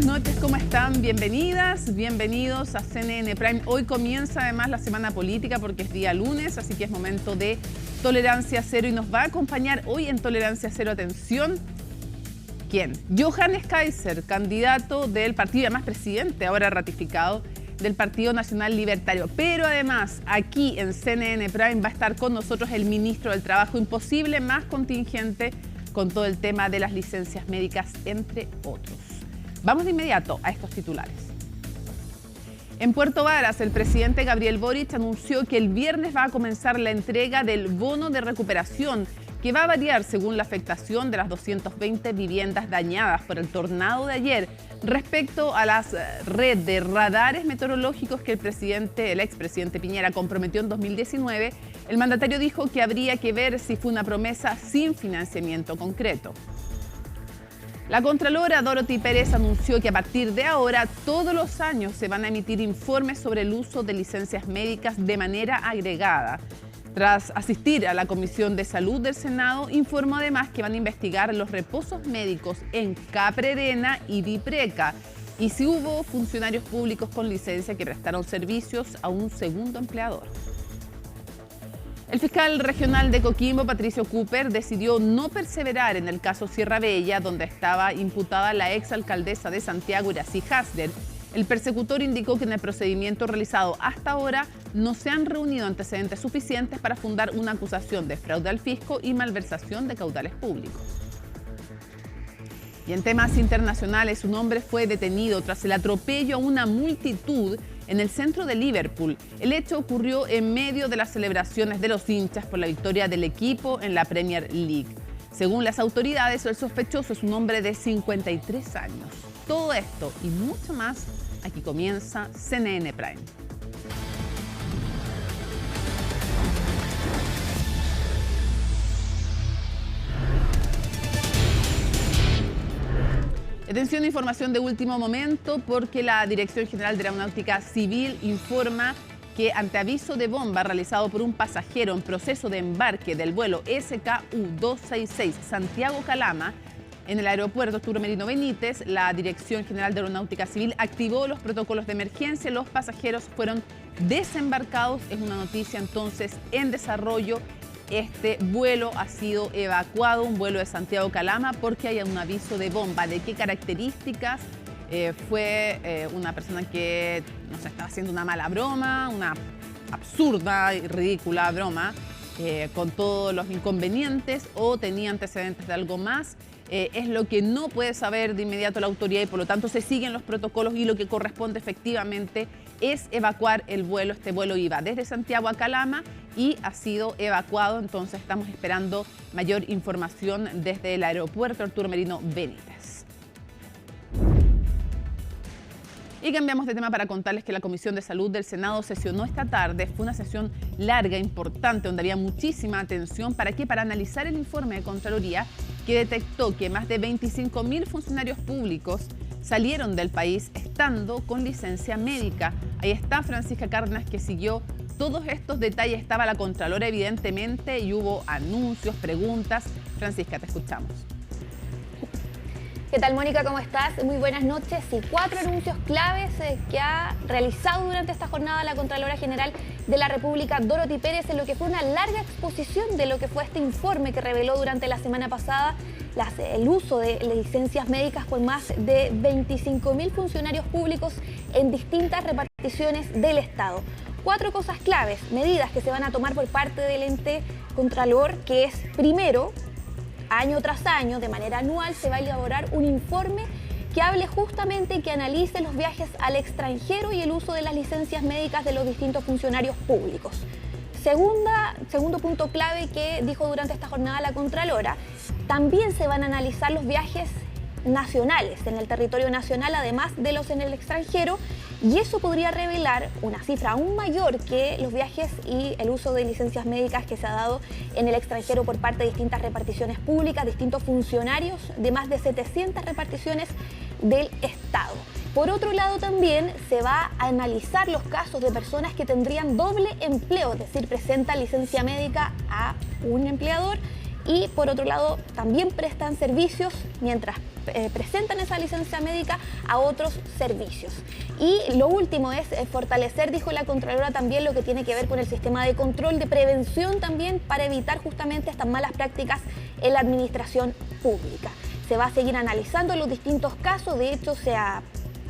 buenas noches, ¿cómo están? Bienvenidas, bienvenidos a CNN Prime. Hoy comienza además la semana política porque es día lunes, así que es momento de Tolerancia Cero y nos va a acompañar hoy en Tolerancia Cero, atención, ¿quién? Johannes Kaiser, candidato del partido, además presidente, ahora ratificado, del Partido Nacional Libertario. Pero además, aquí en CNN Prime va a estar con nosotros el ministro del Trabajo, imposible más contingente con todo el tema de las licencias médicas, entre otros. Vamos de inmediato a estos titulares. En Puerto Varas, el presidente Gabriel Boric anunció que el viernes va a comenzar la entrega del bono de recuperación, que va a variar según la afectación de las 220 viviendas dañadas por el tornado de ayer. Respecto a la red de radares meteorológicos que el expresidente Piñera comprometió en 2019, el mandatario dijo que habría que ver si fue una promesa sin financiamiento concreto. La contralora Dorothy Pérez anunció que a partir de ahora, todos los años se van a emitir informes sobre el uso de licencias médicas de manera agregada. Tras asistir a la Comisión de Salud del Senado, informó además que van a investigar los reposos médicos en Caprerena y Vipreca y si hubo funcionarios públicos con licencia que prestaron servicios a un segundo empleador. El fiscal regional de Coquimbo, Patricio Cooper, decidió no perseverar en el caso Sierra Bella, donde estaba imputada la exalcaldesa de Santiago, Iracy Hasler. El persecutor indicó que en el procedimiento realizado hasta ahora no se han reunido antecedentes suficientes para fundar una acusación de fraude al fisco y malversación de caudales públicos. Y en temas internacionales, un hombre fue detenido tras el atropello a una multitud en el centro de Liverpool. El hecho ocurrió en medio de las celebraciones de los hinchas por la victoria del equipo en la Premier League. Según las autoridades, el sospechoso es un hombre de 53 años. Todo esto y mucho más, aquí comienza CNN Prime. Atención, información de último momento porque la Dirección General de Aeronáutica Civil informa que ante aviso de bomba realizado por un pasajero en proceso de embarque del vuelo SKU-266 Santiago-Calama, en el aeropuerto Arturo Merino Benítez, la Dirección General de Aeronáutica Civil activó los protocolos de emergencia. Los pasajeros fueron desembarcados. Es una noticia entonces en desarrollo. Este vuelo ha sido evacuado, un vuelo de Santiago-Calama, porque hay un aviso de bomba. ¿De qué características? Fue una persona que nos estaba haciendo una mala broma, una absurda y ridícula broma, con todos los inconvenientes, o tenía antecedentes de algo más. Es lo que no puede saber de inmediato la autoridad y por lo tanto se siguen los protocolos y lo que corresponde efectivamente es evacuar el vuelo. Este vuelo iba desde Santiago a Calama y ha sido evacuado, entonces estamos esperando mayor información desde el aeropuerto Arturo Merino Benítez. Y cambiamos de tema para contarles que la Comisión de Salud del Senado sesionó esta tarde. Fue una sesión larga, importante, donde había muchísima atención. ¿Para qué? Para analizar el informe de Contraloría que detectó que más de 25.000 funcionarios públicos salieron del país estando con licencia médica. Ahí está Francisca Cárdenas, que siguió todos estos detalles. Estaba la Contralora evidentemente y hubo anuncios, preguntas. Francisca, te escuchamos. ¿Qué tal, Mónica? ¿Cómo estás? Muy buenas noches. Y 4 anuncios claves que ha realizado durante esta jornada la Contralora General de la República, Dorothy Pérez, en lo que fue una larga exposición de lo que fue este informe que reveló durante la semana pasada el uso de licencias médicas por más de 25.000 funcionarios públicos en distintas reparticiones del Estado. 4 cosas claves, medidas que se van a tomar por parte del ente Contralor, que es, primero, año tras año, de manera anual, se va a elaborar un informe que hable justamente y que analice los viajes al extranjero y el uso de las licencias médicas de los distintos funcionarios públicos. Segundo punto clave que dijo durante esta jornada la Contralora, también se van a analizar los viajes nacionales en el territorio nacional, además de los en el extranjero, y eso podría revelar una cifra aún mayor que los viajes y el uso de licencias médicas que se ha dado en el extranjero por parte de distintas reparticiones públicas, distintos funcionarios de más de 700 reparticiones del Estado. Por otro lado, también se va a analizar los casos de personas que tendrían doble empleo, es decir, presentan licencia médica a un empleador y por otro lado también prestan servicios mientras presentan esa licencia médica a otros servicios. Y lo último es fortalecer, dijo la Contralora, también lo que tiene que ver con el sistema de control, de prevención también, para evitar justamente estas malas prácticas en la administración pública. Se va a seguir analizando los distintos casos. De hecho, se ha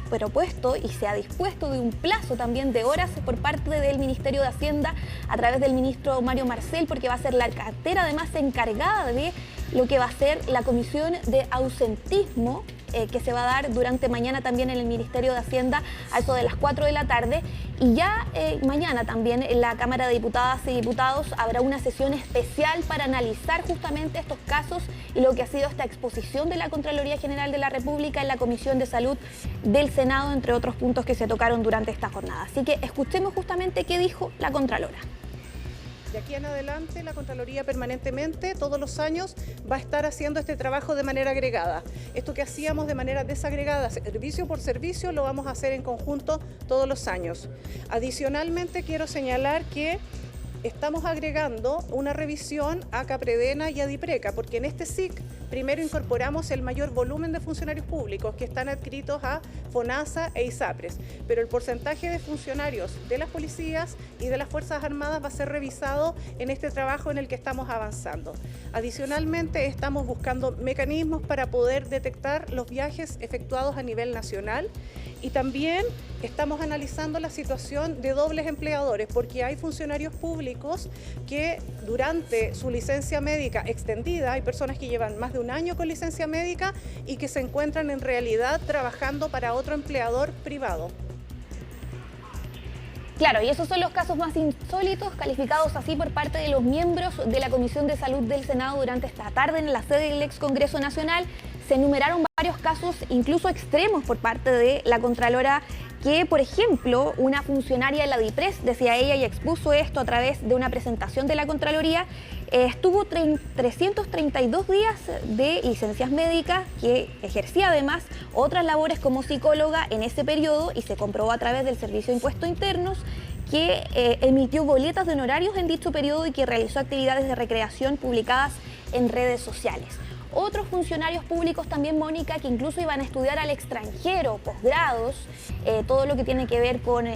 propuesto y se ha dispuesto de un plazo también de horas por parte del Ministerio de Hacienda a través del ministro Mario Marcel, porque va a ser la cartera además encargada de lo que va a ser la comisión de ausentismo que se va a dar durante mañana también en el Ministerio de Hacienda a eso de las 4 de la tarde. Y ya mañana también en la Cámara de Diputadas y Diputados habrá una sesión especial para analizar justamente estos casos y lo que ha sido esta exposición de la Contraloría General de la República en la Comisión de Salud del Senado, entre otros puntos que se tocaron durante esta jornada. Así que escuchemos justamente qué dijo la Contralora. De aquí en adelante, la Contraloría permanentemente, todos los años, va a estar haciendo este trabajo de manera agregada. Esto que hacíamos de manera desagregada, servicio por servicio, lo vamos a hacer en conjunto todos los años. Adicionalmente, quiero señalar que estamos agregando una revisión a Capredena y a Dipreca, porque en este SIC primero incorporamos el mayor volumen de funcionarios públicos que están adscritos a FONASA e ISAPRES, pero el porcentaje de funcionarios de las policías y de las Fuerzas Armadas va a ser revisado en este trabajo en el que estamos avanzando. Adicionalmente, estamos buscando mecanismos para poder detectar los viajes efectuados a nivel nacional y también estamos analizando la situación de dobles empleadores, porque hay funcionarios públicos que durante su licencia médica extendida, hay personas que llevan más de un año con licencia médica y que se encuentran en realidad trabajando para otro empleador privado. Claro, y esos son los casos más insólitos, calificados así por parte de los miembros de la Comisión de Salud del Senado durante esta tarde en la sede del ex Congreso Nacional. Se enumeraron varios casos, incluso extremos, por parte de la Contralora, que, por ejemplo, una funcionaria de la DIPRES, decía ella y expuso esto a través de una presentación de la Contraloría, estuvo 332 días de licencias médicas, que ejercía además otras labores como psicóloga en ese periodo, y se comprobó a través del Servicio de Impuestos Internos que emitió boletas de honorarios en dicho periodo y que realizó actividades de recreación publicadas en redes sociales. Otros funcionarios públicos también, Mónica, que incluso iban a estudiar al extranjero, posgrados, todo lo que tiene que ver con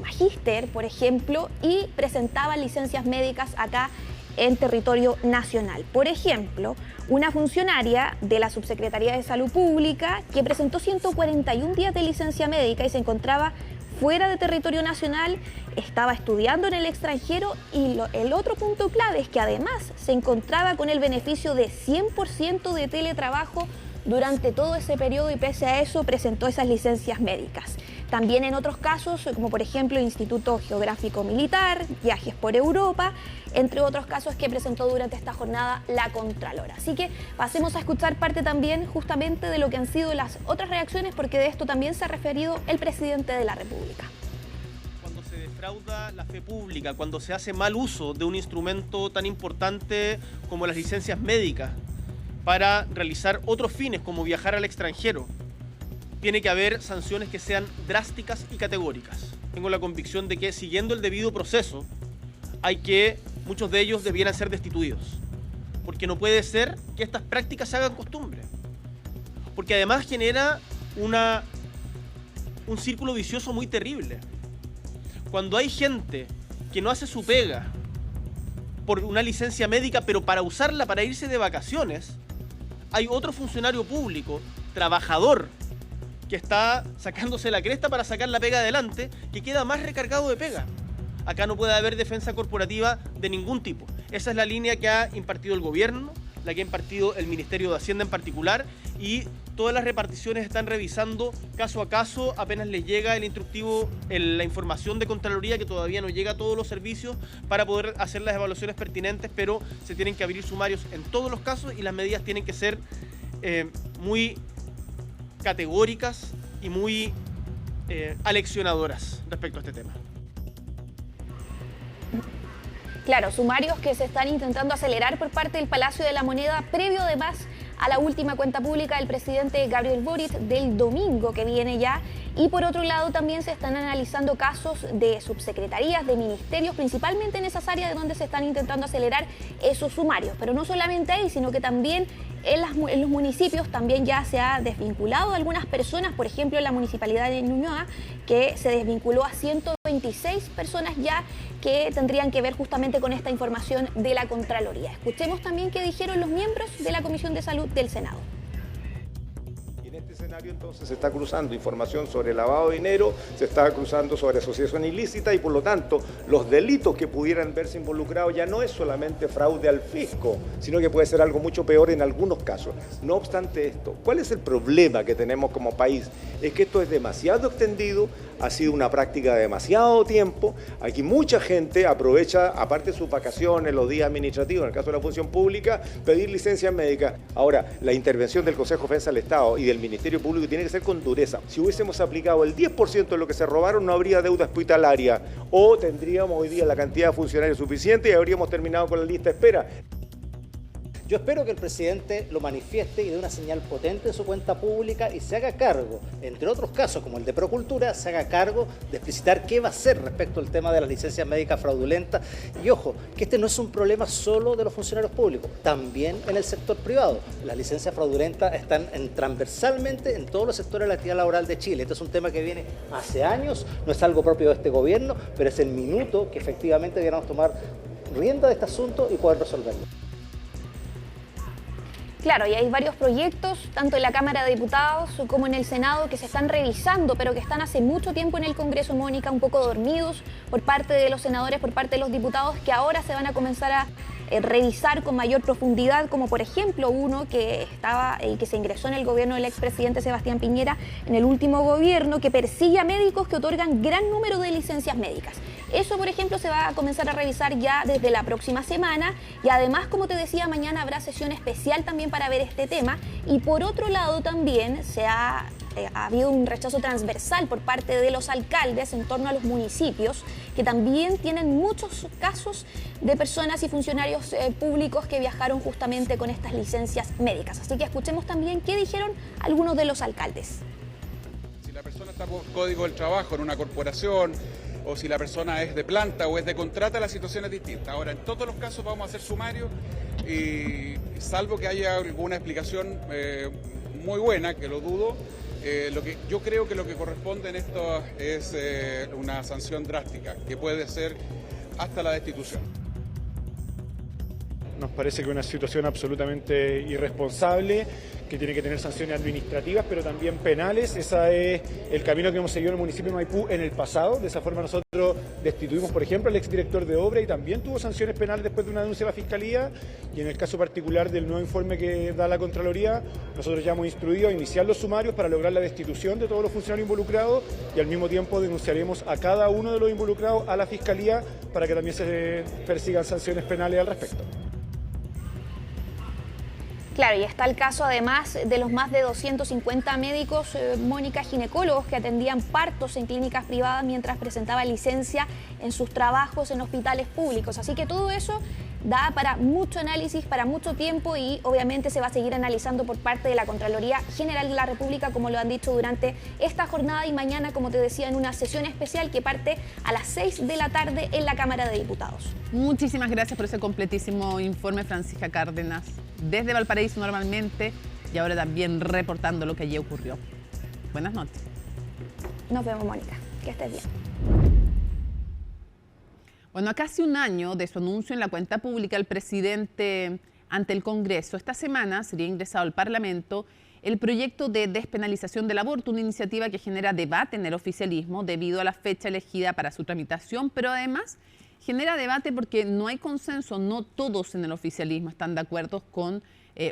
magíster, por ejemplo, y presentaban licencias médicas acá en territorio nacional. Por ejemplo, una funcionaria de la Subsecretaría de Salud Pública que presentó 141 días de licencia médica y se encontraba fuera de territorio nacional, estaba estudiando en el extranjero y el otro punto clave es que además se encontraba con el beneficio de 100% de teletrabajo durante todo ese periodo y pese a eso presentó esas licencias médicas. También en otros casos, como por ejemplo el Instituto Geográfico Militar, viajes por Europa, entre otros casos que presentó durante esta jornada la Contralora. Así que pasemos a escuchar parte también justamente de lo que han sido las otras reacciones, porque de esto también se ha referido el presidente de la República. Cuando se defrauda la fe pública, cuando se hace mal uso de un instrumento tan importante como las licencias médicas para realizar otros fines como viajar al extranjero, tiene que haber sanciones que sean drásticas y categóricas. Tengo la convicción de que siguiendo el debido proceso, muchos de ellos debieran ser destituidos. Porque no puede ser que estas prácticas se hagan costumbre. Porque además genera un círculo vicioso muy terrible. Cuando hay gente que no hace su pega por una licencia médica, pero para usarla para irse de vacaciones, hay otro funcionario público, trabajador, que está sacándose la cresta para sacar la pega adelante, que queda más recargado de pega. Acá no puede haber defensa corporativa de ningún tipo. Esa es la línea que ha impartido el gobierno, la que ha impartido el Ministerio de Hacienda en particular, y todas las reparticiones están revisando caso a caso, apenas les llega el instructivo, la información de Contraloría, que todavía no llega a todos los servicios para poder hacer las evaluaciones pertinentes, pero se tienen que abrir sumarios en todos los casos y las medidas tienen que ser muy categóricas y muy aleccionadoras respecto a este tema. Claro, sumarios que se están intentando acelerar por parte del Palacio de la Moneda, previo además a la última cuenta pública del presidente Gabriel Boric del domingo que viene ya, Y por otro lado también se están analizando casos de subsecretarías, de ministerios, principalmente en esas áreas de donde se están intentando acelerar esos sumarios. Pero no solamente ahí, sino que también en los municipios también ya se ha desvinculado a algunas personas, por ejemplo en la municipalidad de Ñuñoa, que se desvinculó a 126 personas ya que tendrían que ver justamente con esta información de la Contraloría. Escuchemos también qué dijeron los miembros de la Comisión de Salud del Senado. En este escenario entonces se está cruzando información sobre lavado de dinero, se está cruzando sobre asociación ilícita y por lo tanto los delitos que pudieran verse involucrados ya no es solamente fraude al fisco, sino que puede ser algo mucho peor en algunos casos. No obstante esto, ¿cuál es el problema que tenemos como país? Es que esto es demasiado extendido, ha sido una práctica de demasiado tiempo, aquí mucha gente aprovecha, aparte de sus vacaciones, los días administrativos, en el caso de la función pública, pedir licencias médicas. Ahora, la intervención del Consejo de Defensa del Estado y del Ministerio Público tiene que ser con dureza. Si hubiésemos aplicado el 10% de lo que se robaron, no habría deuda hospitalaria o tendríamos hoy día la cantidad de funcionarios suficiente y habríamos terminado con la lista de espera. Yo espero que el presidente lo manifieste y dé una señal potente en su cuenta pública y se haga cargo, entre otros casos como el de Procultura, se haga cargo de explicitar qué va a hacer respecto al tema de las licencias médicas fraudulentas. Y ojo, que este no es un problema solo de los funcionarios públicos, también en el sector privado. Las licencias fraudulentas están transversalmente en todos los sectores de la actividad laboral de Chile. Este es un tema que viene hace años, no es algo propio de este gobierno, pero es el minuto que efectivamente deberíamos tomar rienda de este asunto y poder resolverlo. Claro, y hay varios proyectos, tanto en la Cámara de Diputados como en el Senado, que se están revisando, pero que están hace mucho tiempo en el Congreso, Mónica, un poco dormidos por parte de los senadores, por parte de los diputados, que ahora se van a comenzar a revisar con mayor profundidad, como por ejemplo uno que estaba y que se ingresó en el gobierno del expresidente Sebastián Piñera en el último gobierno, que persigue a médicos que otorgan gran número de licencias médicas. Eso, por ejemplo, se va a comenzar a revisar ya desde la próxima semana y además, como te decía, mañana habrá sesión especial también para ver este tema. Y por otro lado también ha habido un rechazo transversal por parte de los alcaldes en torno a los municipios, que también tienen muchos casos de personas y funcionarios públicos que viajaron justamente con estas licencias médicas. Así que escuchemos también qué dijeron algunos de los alcaldes. Si la persona está por código del trabajo en una corporación, o si la persona es de planta o es de contrata, la situación es distinta. Ahora, en todos los casos vamos a hacer sumario y salvo que haya alguna explicación muy buena, que lo dudo, yo creo que lo que corresponde en esto es una sanción drástica, que puede ser hasta la destitución. Nos parece que es una situación absolutamente irresponsable, que tiene que tener sanciones administrativas, pero también penales. Ese es el camino que hemos seguido en el municipio de Maipú en el pasado. De esa forma nosotros destituimos, por ejemplo, al exdirector de obra y también tuvo sanciones penales después de una denuncia de la Fiscalía. Y en el caso particular del nuevo informe que da la Contraloría, nosotros ya hemos instruido a iniciar los sumarios para lograr la destitución de todos los funcionarios involucrados y al mismo tiempo denunciaremos a cada uno de los involucrados a la Fiscalía para que también se persigan sanciones penales al respecto. Claro, y está el caso además de los más de 250 médicos, Mónica, ginecólogos que atendían partos en clínicas privadas mientras presentaban licencia en sus trabajos en hospitales públicos. Así que todo eso da para mucho análisis, para mucho tiempo y obviamente se va a seguir analizando por parte de la Contraloría General de la República, como lo han dicho durante esta jornada y mañana, como te decía, en una sesión especial que parte a las 6 de la tarde en la Cámara de Diputados. Muchísimas gracias por ese completísimo informe, Francisca Cárdenas, desde Valparaíso normalmente y ahora también reportando lo que allí ocurrió. Buenas noches. Nos vemos, Mónica. Que estés bien. Bueno, a casi un año de su anuncio en la cuenta pública, el presidente ante el Congreso, esta semana sería ingresado al Parlamento el proyecto de despenalización del aborto, una iniciativa que genera debate en el oficialismo debido a la fecha elegida para su tramitación, pero además genera debate porque no hay consenso, no todos en el oficialismo están de acuerdo con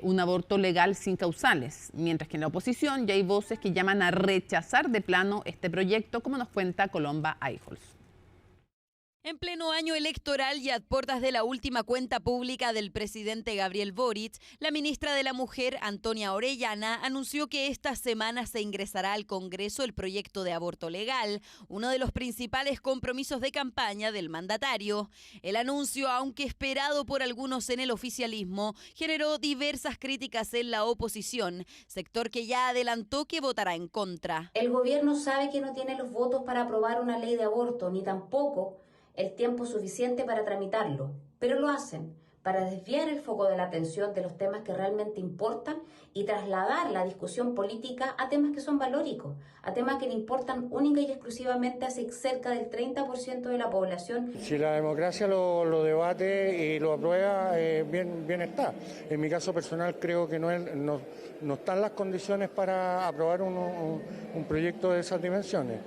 un aborto legal sin causales, mientras que en la oposición ya hay voces que llaman a rechazar de plano este proyecto, como nos cuenta Colomba Eijols. En pleno año electoral y a puertas de la última cuenta pública del presidente Gabriel Boric, la ministra de la Mujer, Antonia Orellana, anunció que esta semana se ingresará al Congreso el proyecto de aborto legal, uno de los principales compromisos de campaña del mandatario. El anuncio, aunque esperado por algunos en el oficialismo, generó diversas críticas en la oposición, sector que ya adelantó que votará en contra. El gobierno sabe que no tiene los votos para aprobar una ley de aborto, ni tampoco el tiempo suficiente para tramitarlo, pero lo hacen para desviar el foco de la atención de los temas que realmente importan y trasladar la discusión política a temas que son valóricos, a temas que le importan única y exclusivamente a cerca del 30% de la población. Si la democracia lo debate y lo aprueba, bien está. En mi caso personal creo que no están las condiciones para aprobar un proyecto de esas dimensiones.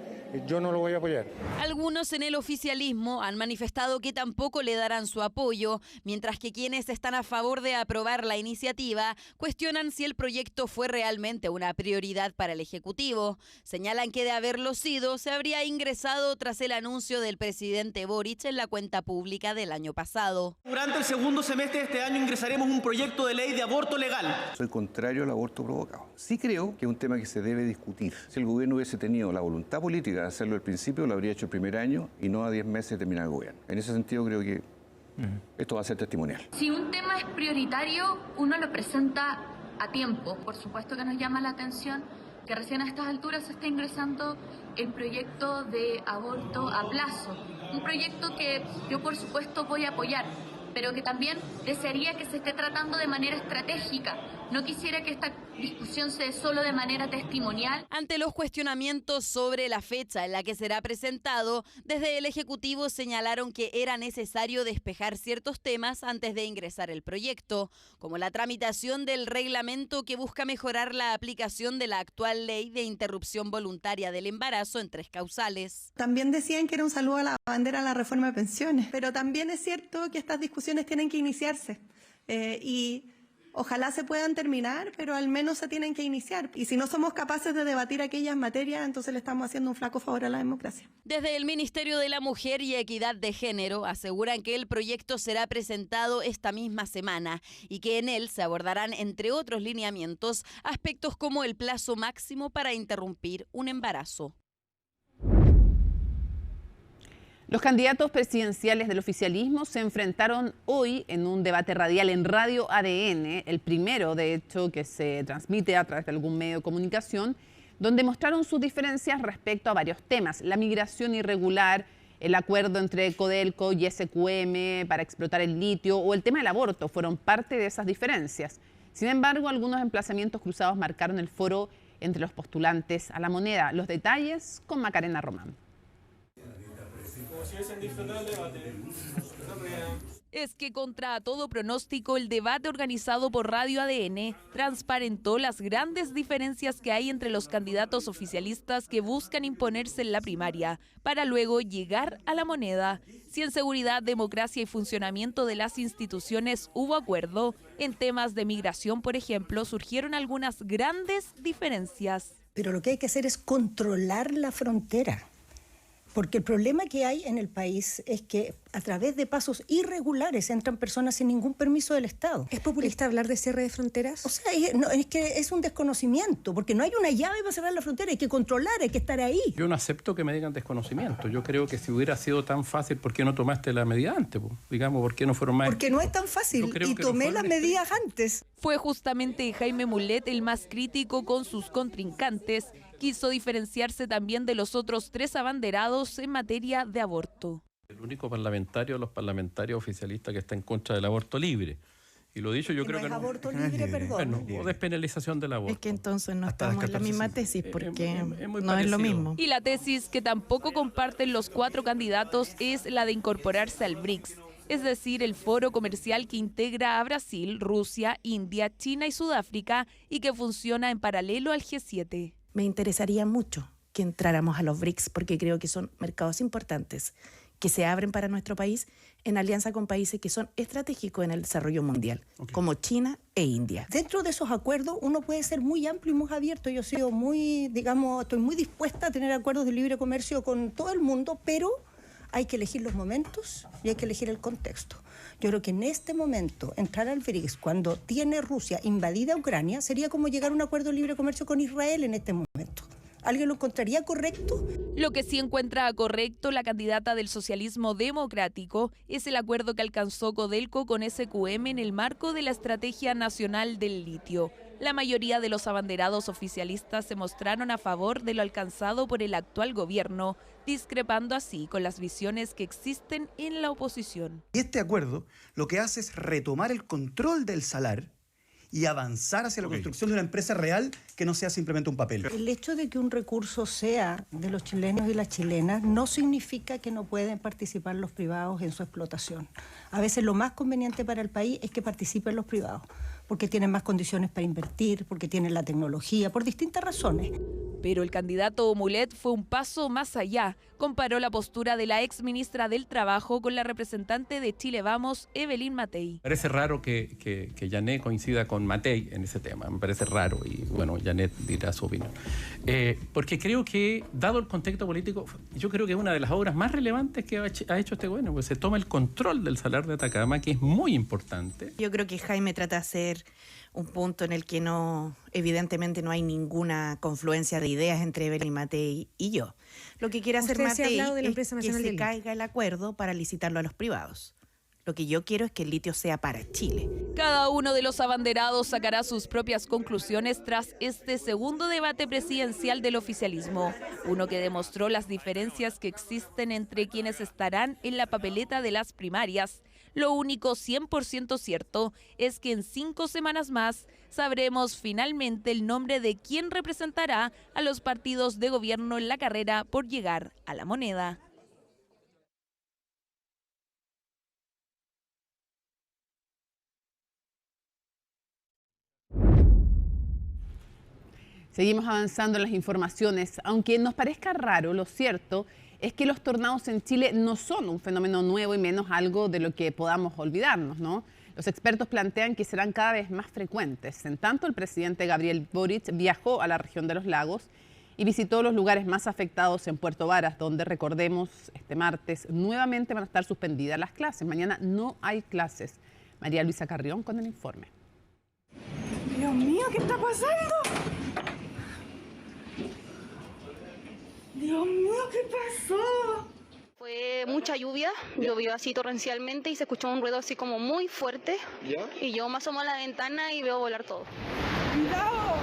Yo no lo voy a apoyar. Algunos en el oficialismo han manifestado que tampoco le darán su apoyo, mientras que quienes están a favor de aprobar la iniciativa cuestionan si el proyecto fue realmente una prioridad para el Ejecutivo. Señalan que de haberlo sido, se habría ingresado tras el anuncio del presidente Boric en la cuenta pública del año pasado. Durante el segundo semestre de este año ingresaremos un proyecto de ley de aborto legal. Soy contrario al aborto provocado. Sí creo que es un tema que se debe discutir. Si el gobierno hubiese tenido la voluntad política de hacerlo al principio, lo habría hecho el primer año y no a 10 meses de terminar el gobierno. En ese sentido creo que esto va a ser testimonial. Si un tema es prioritario, uno lo presenta a tiempo. Por supuesto que nos llama la atención que recién a estas alturas se está ingresando el proyecto de aborto a plazo. Un proyecto que yo por supuesto voy a apoyar, pero que también desearía que se esté tratando de manera estratégica. No quisiera que esta discusión se dé solo de manera testimonial. Ante los cuestionamientos sobre la fecha en la que será presentado, desde el Ejecutivo señalaron que era necesario despejar ciertos temas antes de ingresar el proyecto, como la tramitación del reglamento que busca mejorar la aplicación de la actual ley de interrupción voluntaria del embarazo en 3 causales. También decían que era un saludo a la bandera a la reforma de pensiones, pero también es cierto que estas discusiones tienen que iniciarse y ojalá se puedan terminar, pero al menos se tienen que iniciar. Y si no somos capaces de debatir aquellas materias, entonces le estamos haciendo un flaco favor a la democracia. Desde el Ministerio de la Mujer y Equidad de Género aseguran que el proyecto será presentado esta misma semana y que en él se abordarán, entre otros lineamientos, aspectos como el plazo máximo para interrumpir un embarazo. Los candidatos presidenciales del oficialismo se enfrentaron hoy en un debate radial en Radio ADN, el primero, de hecho, que se transmite a través de algún medio de comunicación, donde mostraron sus diferencias respecto a varios temas: la migración irregular, el acuerdo entre Codelco y SQM para explotar el litio o el tema del aborto fueron parte de esas diferencias. Sin embargo, algunos emplazamientos cruzados marcaron el foro entre los postulantes a la moneda. Los detalles con Macarena Román. Es que contra todo pronóstico, el debate organizado por Radio ADN transparentó las grandes diferencias que hay entre los candidatos oficialistas que buscan imponerse en la primaria, para luego llegar a la moneda. Si en seguridad, democracia y funcionamiento de las instituciones hubo acuerdo, en temas de migración, por ejemplo, surgieron algunas grandes diferencias. Pero lo que hay que hacer es controlar la frontera. Porque el problema que hay en el país es que a través de pasos irregulares entran personas sin ningún permiso del Estado. ¿Es populista hablar de cierre de fronteras? O sea, es que es un desconocimiento, porque no hay una llave para cerrar la frontera, hay que controlar, hay que estar ahí. Yo no acepto que me digan desconocimiento. Yo creo que si hubiera sido tan fácil, ¿por qué no tomaste la medida antes? Digamos, ¿por qué no fueron más? Porque no es tan fácil y tomé las medidas antes. Fue justamente Jaime Mulet el más crítico con sus contrincantes. Quiso diferenciarse también de los otros 3 abanderados en materia de aborto. El único parlamentario de los parlamentarios oficialistas que está en contra del aborto libre. Y lo dicho, yo creo que no. Aborto libre, perdón. Bueno, o despenalización del aborto. Es que entonces no estamos en la misma tesis, porque no es lo mismo. Y la tesis que tampoco comparten los 4 candidatos es la de incorporarse al BRICS. Es decir, el foro comercial que integra a Brasil, Rusia, India, China y Sudáfrica y que funciona en paralelo al G7. Me interesaría mucho que entráramos a los BRICS porque creo que son mercados importantes que se abren para nuestro país en alianza con países que son estratégicos en el desarrollo mundial, como China e India. Dentro de esos acuerdos uno puede ser muy amplio y muy abierto. Yo he sido estoy muy dispuesta a tener acuerdos de libre comercio con todo el mundo, pero Hay que elegir los momentos y hay que elegir el contexto. Yo creo que en este momento entrar al BRICS cuando tiene Rusia invadida Ucrania sería como llegar a un acuerdo de libre comercio con Israel en este momento. ¿Alguien lo encontraría correcto? Lo que sí encuentra correcto la candidata del socialismo democrático es el acuerdo que alcanzó Codelco con SQM en el marco de la Estrategia Nacional del Litio. La mayoría de los abanderados oficialistas se mostraron a favor de lo alcanzado por el actual gobierno, discrepando así con las visiones que existen en la oposición. Este acuerdo lo que hace es retomar el control del salar y avanzar hacia la construcción de una empresa real que no sea simplemente un papel. El hecho de que un recurso sea de los chilenos y las chilenas no significa que no pueden participar los privados en su explotación. A veces lo más conveniente para el país es que participen los privados, porque tienen más condiciones para invertir, porque tienen la tecnología, por distintas razones. Pero el candidato Mulet fue un paso más allá. Comparó la postura de la exministra del Trabajo con la representante de Chile Vamos, Evelyn Matei. Parece raro que Janet coincida con Matei en ese tema, me parece raro y bueno, Janet dirá su opinión. Porque creo que, dado el contexto político, yo creo que es una de las obras más relevantes que ha hecho este gobierno, pues se toma el control del salar de Atacama, que es muy importante. Yo creo que Jaime trata de hacer un punto en el que evidentemente no hay ninguna confluencia de ideas entre Evelyn Matei y yo. Lo que quiere hacer Matei es que se caiga el acuerdo para licitarlo a los privados. Lo que yo quiero es que el litio sea para Chile. Cada uno de los abanderados sacará sus propias conclusiones tras este segundo debate presidencial del oficialismo, uno que demostró las diferencias que existen entre quienes estarán en la papeleta de las primarias. Lo único 100% cierto es que en 5 semanas más sabremos finalmente el nombre de quién representará a los partidos de gobierno en la carrera por llegar a la moneda. Seguimos avanzando en las informaciones. Aunque nos parezca raro, lo cierto es que los tornados en Chile no son un fenómeno nuevo y menos algo de lo que podamos olvidarnos, ¿no? Los expertos plantean que serán cada vez más frecuentes. En tanto, el presidente Gabriel Boric viajó a la región de los lagos y visitó los lugares más afectados en Puerto Varas, donde, recordemos, este martes nuevamente van a estar suspendidas las clases. Mañana no hay clases. María Luisa Carrión con el informe. Dios mío, ¿qué está pasando? Dios mío, ¿qué pasó? Fue mucha lluvia, llovió así torrencialmente y se escuchó un ruido así como muy fuerte. ¿Ya? Y yo me asomo a la ventana y veo volar todo. ¡Cuidado!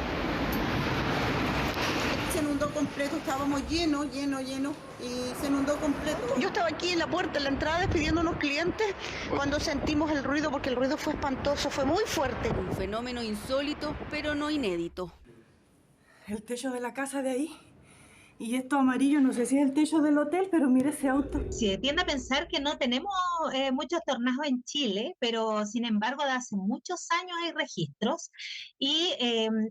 Se inundó completo, estábamos llenos y se inundó completo. Yo estaba aquí en la puerta, en la entrada, despidiendo a unos clientes cuando sentimos el ruido, porque el ruido fue espantoso, fue muy fuerte. Un fenómeno insólito, pero no inédito. El techo de la casa de ahí. Y esto amarillo, no sé si es el techo del hotel, pero mira ese auto. Se tiende a pensar que no tenemos muchos tornados en Chile, pero sin embargo de hace muchos años hay registros y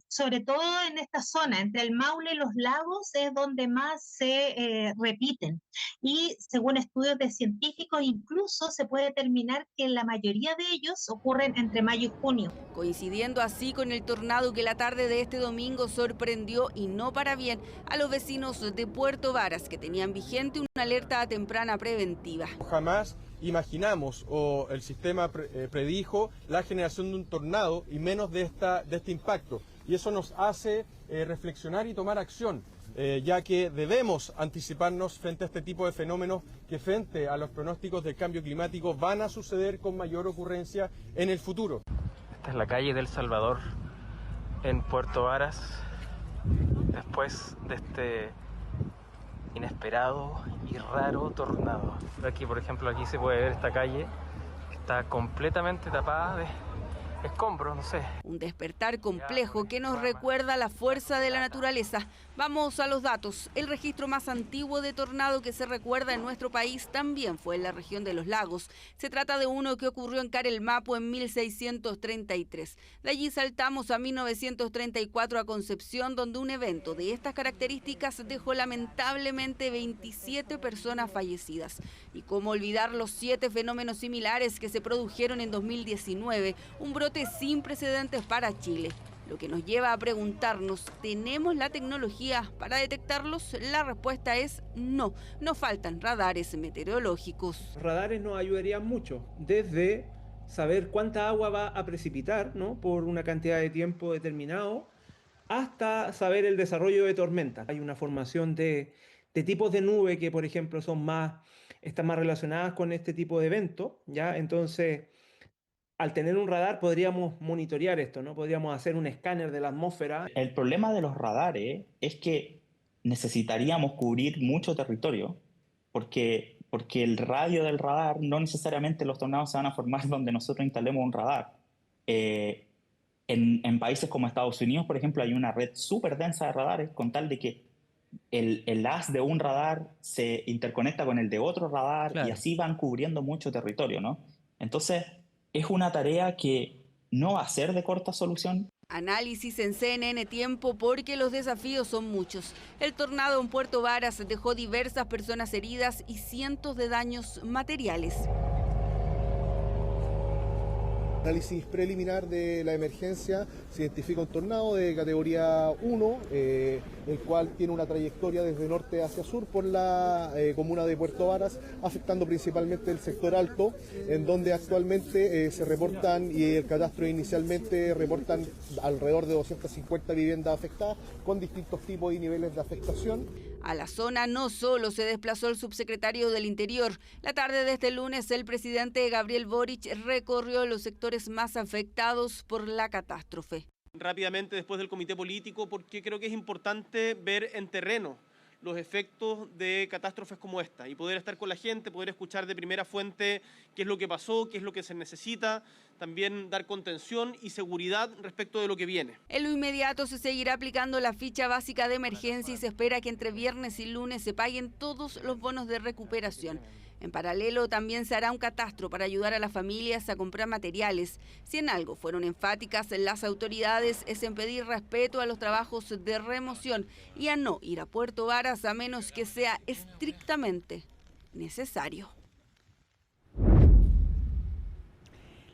sobre todo en esta zona, entre el Maule y los lagos, es donde más se repiten. Y según estudios de científicos, incluso se puede determinar que la mayoría de ellos ocurren entre mayo y junio. Coincidiendo así con el tornado que la tarde de este domingo sorprendió, y no para bien, a los vecinos de Puerto Varas, que tenían vigente una alerta temprana preventiva. Jamás imaginamos o el sistema predijo la generación de un tornado y menos de este impacto. Y eso nos hace reflexionar y tomar acción, ya que debemos anticiparnos frente a este tipo de fenómenos que frente a los pronósticos del cambio climático van a suceder con mayor ocurrencia en el futuro. Esta es la calle del Salvador en Puerto Varas, después de este inesperado y raro tornado. Aquí, por ejemplo, aquí se puede ver esta calle que está completamente tapada de escombros, no sé. Un despertar complejo que nos recuerda la fuerza de la naturaleza. Vamos a los datos. El registro más antiguo de tornado que se recuerda en nuestro país también fue en la región de los lagos. Se trata de uno que ocurrió en Carelmapo en 1633. De allí saltamos a 1934 a Concepción, donde un evento de estas características dejó lamentablemente 27 personas fallecidas. Y cómo olvidar los 7 fenómenos similares que se produjeron en 2019, un brote sin precedentes para Chile. Lo que nos lleva a preguntarnos, ¿tenemos la tecnología para detectarlos? La respuesta es no, nos faltan radares meteorológicos. Los radares nos ayudarían mucho, desde saber cuánta agua va a precipitar, ¿no?, por una cantidad de tiempo determinado, hasta saber el desarrollo de tormentas. Hay una formación de tipos de nube que, por ejemplo, están más relacionadas con este tipo de eventos, ¿ya? Entonces, al tener un radar podríamos monitorear esto, ¿no? Podríamos hacer un escáner de la atmósfera. El problema de los radares es que necesitaríamos cubrir mucho territorio, porque el radio del radar, no necesariamente los tornados se van a formar donde nosotros instalemos un radar. En países como Estados Unidos, por ejemplo, hay una red súper densa de radares, con tal de que el haz de un radar se interconecta con el de otro radar, claro, y así van cubriendo mucho territorio, ¿no? Entonces, es una tarea que no va a ser de corta solución. Análisis en CNN Tiempo, porque los desafíos son muchos. El tornado en Puerto Varas dejó diversas personas heridas y cientos de daños materiales. Análisis preliminar de la emergencia, se identifica un tornado de categoría 1, el cual tiene una trayectoria desde norte hacia sur por la comuna de Puerto Varas, afectando principalmente el sector alto, en donde actualmente se reportan, y el catastro inicialmente reportan alrededor de 250 viviendas afectadas, con distintos tipos y niveles de afectación. A la zona no solo se desplazó el subsecretario del Interior. La tarde de este lunes, el presidente Gabriel Boric recorrió los sectores más afectados por la catástrofe. Rápidamente después del comité político, porque creo que es importante ver en terreno los efectos de catástrofes como esta y poder estar con la gente, poder escuchar de primera fuente qué es lo que pasó, qué es lo que se necesita, también dar contención y seguridad respecto de lo que viene. En lo inmediato se seguirá aplicando la ficha básica de emergencia y se espera que entre viernes y lunes se paguen todos los bonos de recuperación. En paralelo, también se hará un catastro para ayudar a las familias a comprar materiales. Si en algo fueron enfáticas las autoridades es en pedir respeto a los trabajos de remoción y a no ir a Puerto Varas a menos que sea estrictamente necesario.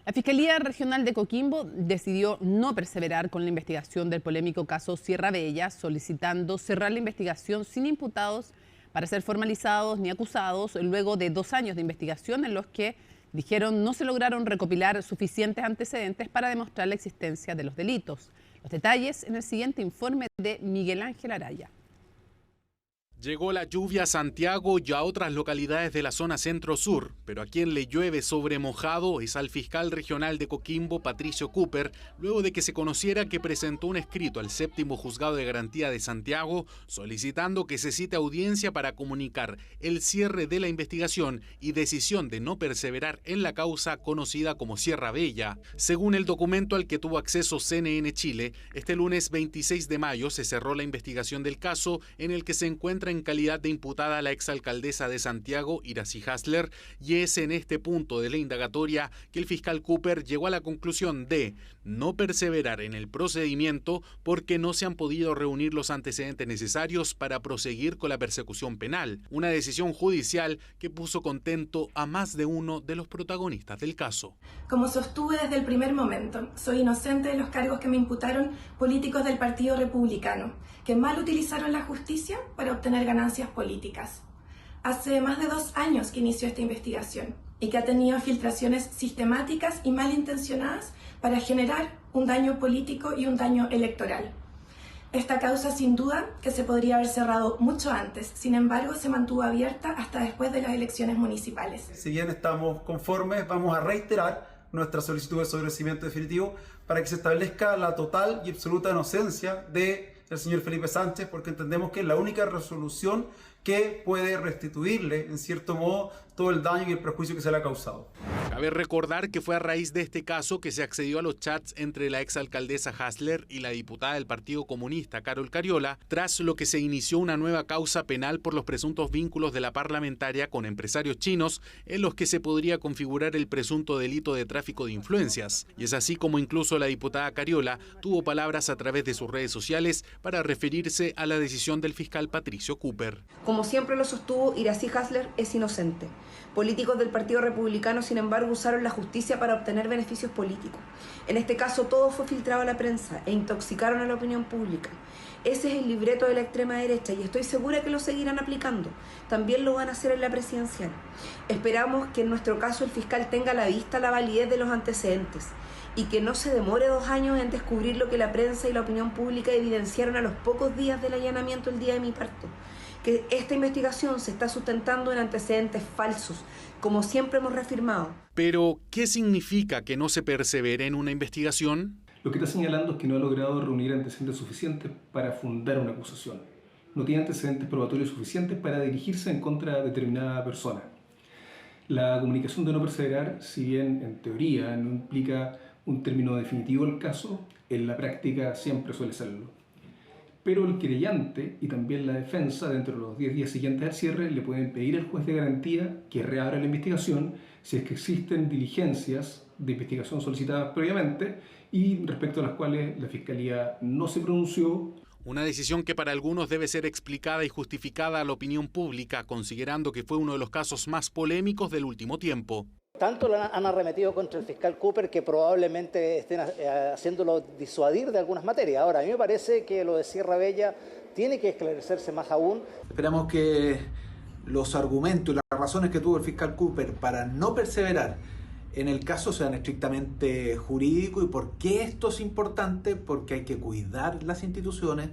La Fiscalía Regional de Coquimbo decidió no perseverar con la investigación del polémico caso Sierra Bella, solicitando cerrar la investigación sin imputados para ser formalizados ni acusados, luego de 2 años de investigación en los que, dijeron, no se lograron recopilar suficientes antecedentes para demostrar la existencia de los delitos. Los detalles en el siguiente informe de Miguel Ángel Araya. Llegó la lluvia a Santiago y a otras localidades de la zona centro-sur, pero a quien le llueve sobre mojado es al fiscal regional de Coquimbo, Patricio Cooper, luego de que se conociera que presentó un escrito al 7º Juzgado de Garantía de Santiago solicitando que se cite audiencia para comunicar el cierre de la investigación y decisión de no perseverar en la causa conocida como Sierra Bella. Según el documento al que tuvo acceso CNN Chile, este lunes 26 de mayo se cerró la investigación del caso, en el que se encuentra en calidad de imputada la exalcaldesa de Santiago, Iracy Hasler, y es en este punto de la indagatoria que el fiscal Cooper llegó a la conclusión de no perseverar en el procedimiento porque no se han podido reunir los antecedentes necesarios para proseguir con la persecución penal, una decisión judicial que puso contento a más de uno de los protagonistas del caso. Como sostuve desde el primer momento, soy inocente de los cargos que me imputaron políticos del Partido Republicano, que mal utilizaron la justicia para obtener ganancias políticas. Hace más de 2 años que inició esta investigación y que ha tenido filtraciones sistemáticas y malintencionadas para generar un daño político y un daño electoral. Esta causa sin duda que se podría haber cerrado mucho antes, sin embargo se mantuvo abierta hasta después de las elecciones municipales. Si bien estamos conformes, vamos a reiterar nuestra solicitud de sobreseimiento definitivo para que se establezca la total y absoluta inocencia del señor Felipe Sánchez, porque entendemos que es la única resolución que puede restituirle, en cierto modo, todo el daño y el perjuicio que se le ha causado. Cabe recordar que fue a raíz de este caso que se accedió a los chats entre la exalcaldesa Hasler y la diputada del Partido Comunista, Carol Cariola, tras lo que se inició una nueva causa penal por los presuntos vínculos de la parlamentaria con empresarios chinos, en los que se podría configurar el presunto delito de tráfico de influencias. Y es así como incluso la diputada Cariola tuvo palabras a través de sus redes sociales para referirse a la decisión del fiscal Patricio Cooper. Como siempre lo sostuvo, Iracy Hasler es inocente. Políticos del Partido Republicano, sin embargo, embargo usaron la justicia para obtener beneficios políticos. En este caso todo fue filtrado a la prensa e intoxicaron a la opinión pública. Ese es el libreto de la extrema derecha y estoy segura que lo seguirán aplicando. También lo van a hacer en la presidencial. Esperamos que en nuestro caso el fiscal tenga a la vista la validez de los antecedentes y que no se demore 2 años en descubrir lo que la prensa y la opinión pública evidenciaron a los pocos días del allanamiento el día de mi parto. Que esta investigación se está sustentando en antecedentes falsos, como siempre hemos reafirmado. Pero, ¿qué significa que no se persevere en una investigación? Lo que está señalando es que no ha logrado reunir antecedentes suficientes para fundar una acusación. No tiene antecedentes probatorios suficientes para dirigirse en contra de determinada persona. La comunicación de no perseverar, si bien en teoría no implica un término definitivo del caso, en la práctica siempre suele serlo. Pero el querellante y también la defensa, dentro de los 10 días siguientes al cierre, le pueden pedir al juez de garantía que reabra la investigación si es que existen diligencias de investigación solicitadas previamente y respecto a las cuales la Fiscalía no se pronunció. Una decisión que para algunos debe ser explicada y justificada a la opinión pública, considerando que fue uno de los casos más polémicos del último tiempo. Tanto lo han arremetido contra el fiscal Cooper que probablemente estén haciéndolo disuadir de algunas materias. Ahora, a mí me parece que lo de Sierra Bella tiene que esclarecerse más aún. Esperamos que los argumentos y las razones que tuvo el fiscal Cooper para no perseverar en el caso sean estrictamente jurídicos. ¿Y por qué esto es importante? Porque hay que cuidar las instituciones,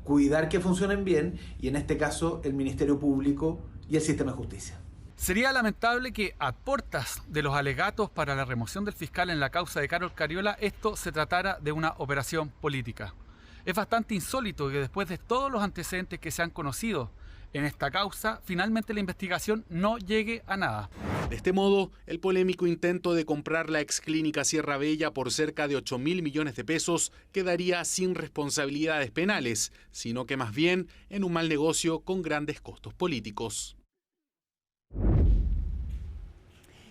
cuidar que funcionen bien, y en este caso el Ministerio Público y el sistema de justicia. Sería lamentable que a puertas de los alegatos para la remoción del fiscal en la causa de Carol Cariola esto se tratara de una operación política. Es bastante insólito que después de todos los antecedentes que se han conocido en esta causa, finalmente la investigación no llegue a nada. De este modo, el polémico intento de comprar la exclínica Sierra Bella por cerca de 8.000 millones de pesos quedaría sin responsabilidades penales, sino que más bien en un mal negocio con grandes costos políticos.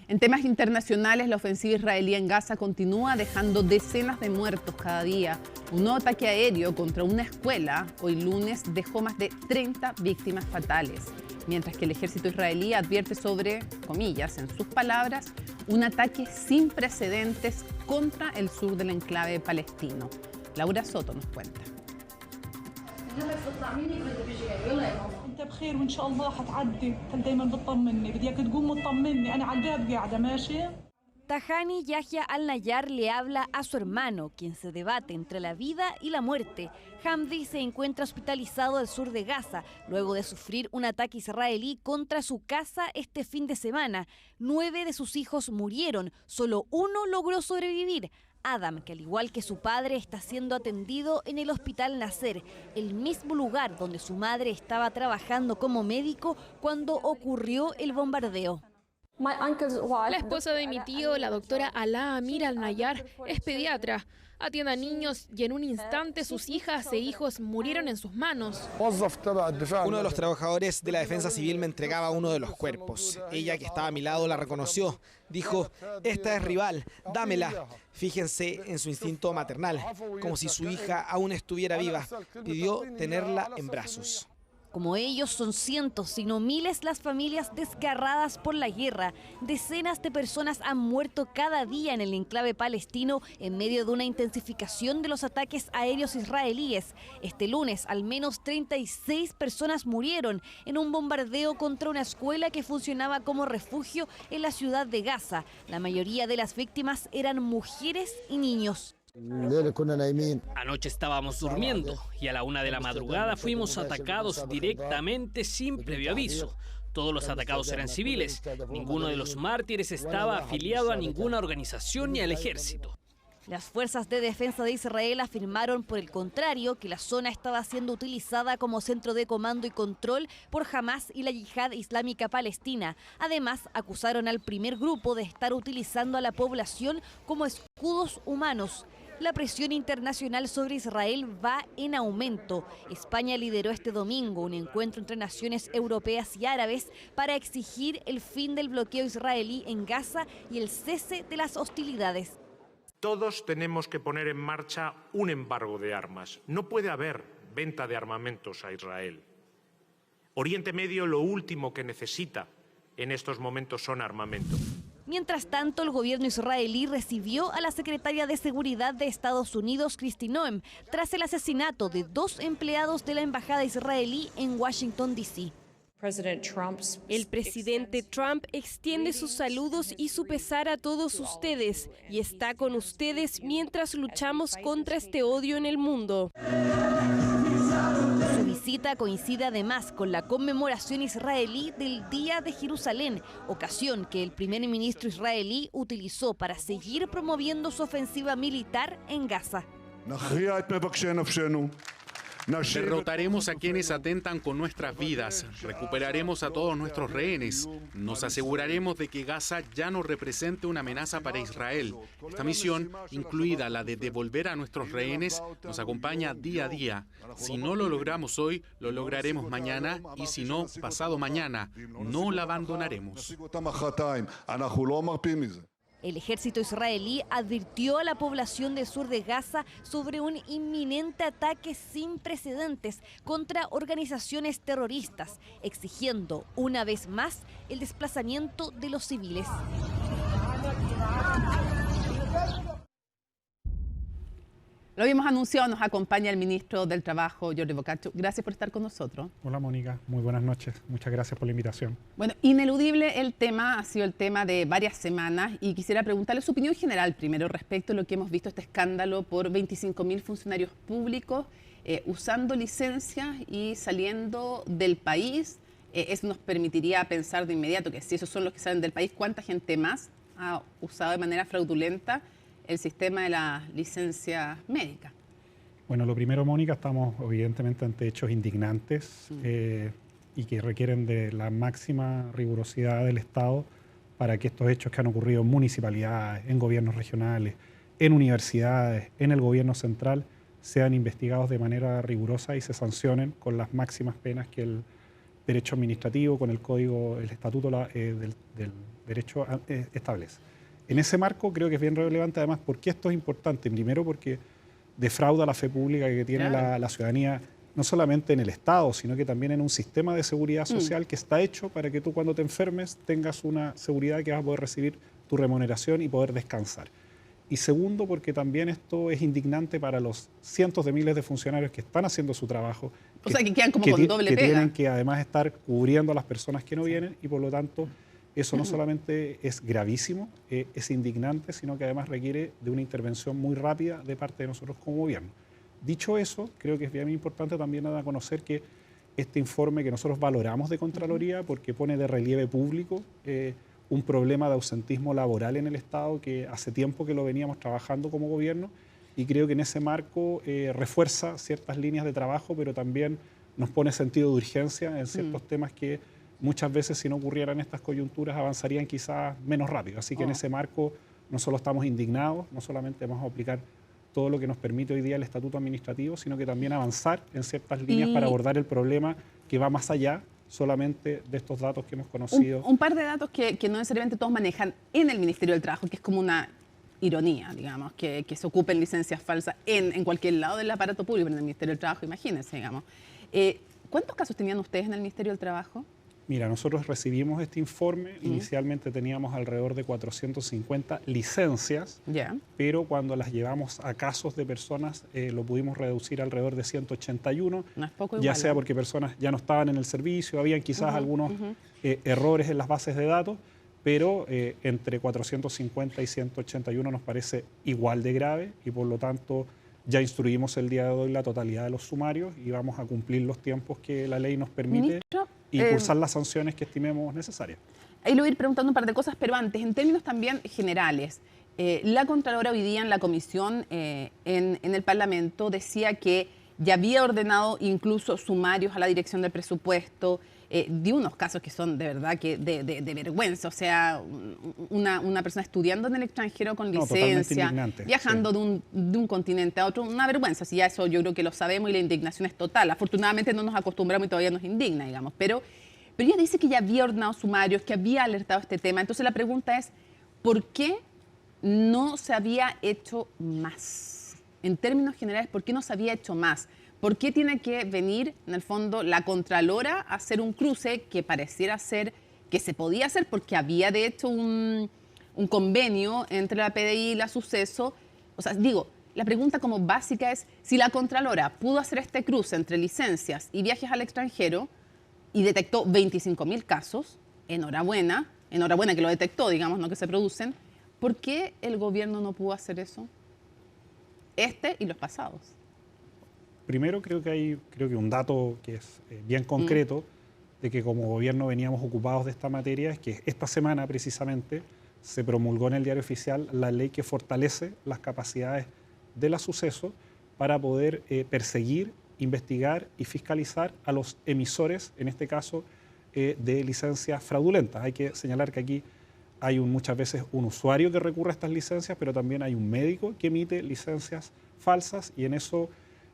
En temas internacionales, la ofensiva israelí en Gaza continúa dejando decenas de muertos cada día. Un nuevo ataque aéreo contra una escuela hoy lunes dejó más de 30 víctimas fatales, mientras que el ejército israelí advierte sobre, comillas, en sus palabras, un ataque sin precedentes contra el sur del enclave palestino. Laura Soto nos cuenta. انت بخير وان شاء الله حتعدي انت دايما بتطمني بدي اياك تقوم وتطمني انا على الباب قاعده ماشي. Tahani Yahya al-Nayar le habla a su hermano, quien se debate entre la vida y la muerte. Hamdi se encuentra hospitalizado al sur de Gaza, luego de sufrir un ataque israelí contra su casa este fin de semana. 9 de sus hijos murieron, solo uno logró sobrevivir. Adam, que al igual que su padre está siendo atendido en el Hospital Nasser, el mismo lugar donde su madre estaba trabajando como médico cuando ocurrió el bombardeo. La esposa de mi tío, la doctora Alaa Amir al-Nayar, es pediatra. Atiende a niños y en un instante sus hijas e hijos murieron en sus manos. Uno de los trabajadores de la defensa civil me entregaba uno de los cuerpos. Ella, que estaba a mi lado, la reconoció. Dijo, esta es rival, dámela. Fíjense en su instinto maternal, como si su hija aún estuviera viva. Pidió tenerla en brazos. Como ellos, son cientos, sino miles las familias desgarradas por la guerra. Decenas de personas han muerto cada día en el enclave palestino en medio de una intensificación de los ataques aéreos israelíes. Este lunes, al menos 36 personas murieron en un bombardeo contra una escuela que funcionaba como refugio en la ciudad de Gaza. La mayoría de las víctimas eran mujeres y niños. Anoche estábamos durmiendo y a la 1 de la madrugada fuimos atacados directamente sin previo aviso. Todos los atacados eran civiles. Ninguno de los mártires estaba afiliado a ninguna organización ni al ejército. Las fuerzas de defensa de Israel afirmaron, por el contrario, que la zona estaba siendo utilizada como centro de comando y control por Hamas y la Yihad Islámica Palestina. Además, acusaron al primer grupo de estar utilizando a la población como escudos humanos. La presión internacional sobre Israel va en aumento. España lideró este domingo un encuentro entre naciones europeas y árabes para exigir el fin del bloqueo israelí en Gaza y el cese de las hostilidades. Todos tenemos que poner en marcha un embargo de armas. No puede haber venta de armamentos a Israel. Oriente Medio lo último que necesita en estos momentos son armamentos. Mientras tanto, el gobierno israelí recibió a la secretaria de Seguridad de Estados Unidos, Kristi Noem, tras el asesinato de 2 empleados de la embajada israelí en Washington, D.C. El presidente Trump extiende sus saludos y su pesar a todos ustedes y está con ustedes mientras luchamos contra este odio en el mundo. Su visita coincide además con la conmemoración israelí del Día de Jerusalén, ocasión que el primer ministro israelí utilizó para seguir promoviendo su ofensiva militar en Gaza. Derrotaremos a quienes atentan con nuestras vidas, recuperaremos a todos nuestros rehenes, nos aseguraremos de que Gaza ya no represente una amenaza para Israel. Esta misión, incluida la de devolver a nuestros rehenes, nos acompaña día a día. Si no lo logramos hoy, lo lograremos mañana y si no, pasado mañana. No la abandonaremos. El ejército israelí advirtió a la población del sur de Gaza sobre un inminente ataque sin precedentes contra organizaciones terroristas, exigiendo una vez más el desplazamiento de los civiles. Lo habíamos anunciado, nos acompaña el ministro del Trabajo, Jordi Boccaccio. Gracias por estar con nosotros. Hola Mónica, muy buenas noches. Muchas gracias por la invitación. Bueno, ineludible el tema, ha sido el tema de varias semanas y quisiera preguntarle su opinión general primero respecto a lo que hemos visto, este escándalo por 25.000 funcionarios públicos usando licencias y saliendo del país. Eso nos permitiría pensar de inmediato que si esos son los que salen del país, ¿cuánta gente más ha usado de manera fraudulenta el sistema de la licencia médica? Bueno, lo primero, Mónica, estamos evidentemente ante hechos indignantes y que requieren de la máxima rigurosidad del Estado para que estos hechos que han ocurrido en municipalidades, en gobiernos regionales, en universidades, en el gobierno central, sean investigados de manera rigurosa y se sancionen con las máximas penas que el derecho administrativo, con el código, el estatuto del derecho establece. En ese marco creo que es bien relevante además porque esto es importante. Primero porque defrauda la fe pública que tiene la ciudadanía, no solamente en el Estado, sino que también en un sistema de seguridad social que está hecho para que tú cuando te enfermes tengas una seguridad que vas a poder recibir tu remuneración y poder descansar. Y segundo, porque también esto es indignante para los cientos de miles de funcionarios que están haciendo su trabajo. O sea, que quedan como con doble pega. Que tienen que además estar cubriendo a las personas que no vienen y por lo tanto eso no solamente es gravísimo, es indignante, sino que además requiere de una intervención muy rápida de parte de nosotros como gobierno. Dicho eso, creo que es bien importante también dar a conocer que este informe que nosotros valoramos de Contraloría, porque pone de relieve público un problema de ausentismo laboral en el Estado que hace tiempo que lo veníamos trabajando como gobierno y creo que en ese marco refuerza ciertas líneas de trabajo, pero también nos pone sentido de urgencia en ciertos temas que muchas veces si no ocurrieran estas coyunturas avanzarían quizás menos rápido. Así que en ese marco no solo estamos indignados, no solamente vamos a aplicar todo lo que nos permite hoy día el estatuto administrativo, sino que también avanzar en ciertas líneas para abordar el problema que va más allá solamente de estos datos que hemos conocido. Un par de datos que no necesariamente todos manejan en el Ministerio del Trabajo, que es como una ironía, digamos, que se ocupen licencias falsas en cualquier lado del aparato público, en el Ministerio del Trabajo, imagínense, digamos. ¿Cuántos casos tenían ustedes en el Ministerio del Trabajo? Mira, nosotros recibimos este informe, inicialmente teníamos alrededor de 450 licencias, pero cuando las llevamos a casos de personas lo pudimos reducir alrededor de 181, no es poco ya igual, sea porque personas ya no estaban en el servicio, habían quizás algunos errores en las bases de datos, pero entre 450 y 181 nos parece igual de grave y por lo tanto ya instruimos el día de hoy la totalidad de los sumarios y vamos a cumplir los tiempos que la ley nos permite. Ministro, y cursar las sanciones que estimemos necesarias. Ahí le voy a ir preguntando un par de cosas, pero antes, en términos también generales, la Contralora hoy día en la comisión, en el Parlamento, decía que ya había ordenado incluso sumarios a la dirección del presupuesto, de unos casos que son de verdad que de vergüenza, o sea, una persona estudiando en el extranjero con licencia, viajando de un continente a otro, una vergüenza, si ya eso yo creo que lo sabemos y la indignación es total. Afortunadamente no nos acostumbramos y todavía nos indigna, digamos, pero ella dice que ya había ordenado sumarios, que había alertado este tema. Entonces la pregunta es, ¿por qué no se había hecho más? En términos generales, ¿por qué no se había hecho más? ¿Por qué tiene que venir, en el fondo, la Contralora a hacer un cruce que pareciera ser que se podía hacer porque había, de hecho, un convenio entre la PDI y la Suceso. O sea, digo, la pregunta como básica es si la Contralora pudo hacer este cruce entre licencias y viajes al extranjero y detectó 25.000 casos, enhorabuena que lo detectó, digamos, no que se producen, ¿por qué el gobierno no pudo hacer eso? Este y los pasados. Primero creo que un dato que es bien concreto de que como gobierno veníamos ocupados de esta materia es que esta semana precisamente se promulgó en el Diario Oficial la ley que fortalece las capacidades de la Suceso para poder perseguir, investigar y fiscalizar a los emisores, en este caso, de licencias fraudulentas. Hay que señalar que aquí hay muchas veces un usuario que recurre a estas licencias, pero también hay un médico que emite licencias falsas y en eso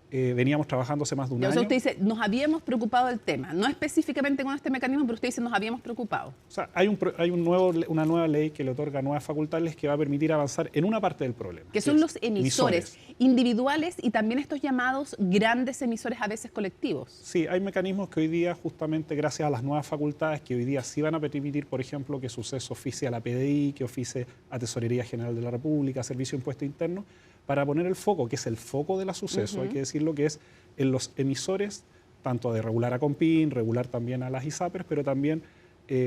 veníamos trabajando hace más de un año. Usted dice, nos habíamos preocupado del tema, no específicamente con este mecanismo, pero usted dice, nos habíamos preocupado. O sea, hay una nueva ley que le otorga nuevas facultades que va a permitir avanzar en una parte del problema. Que son los emisores individuales y también estos llamados grandes emisores, a veces colectivos. Sí, hay mecanismos que hoy día, justamente gracias a las nuevas facultades, que hoy día sí van a permitir, por ejemplo, que Suceso oficie a la PDI, que oficie a Tesorería General de la República, Servicio de Impuesto Interno, para poner el foco, que es el foco de la Suceso, hay que decirlo, que es en los emisores, tanto de regular a Compin, regular también a las ISAPRES, pero también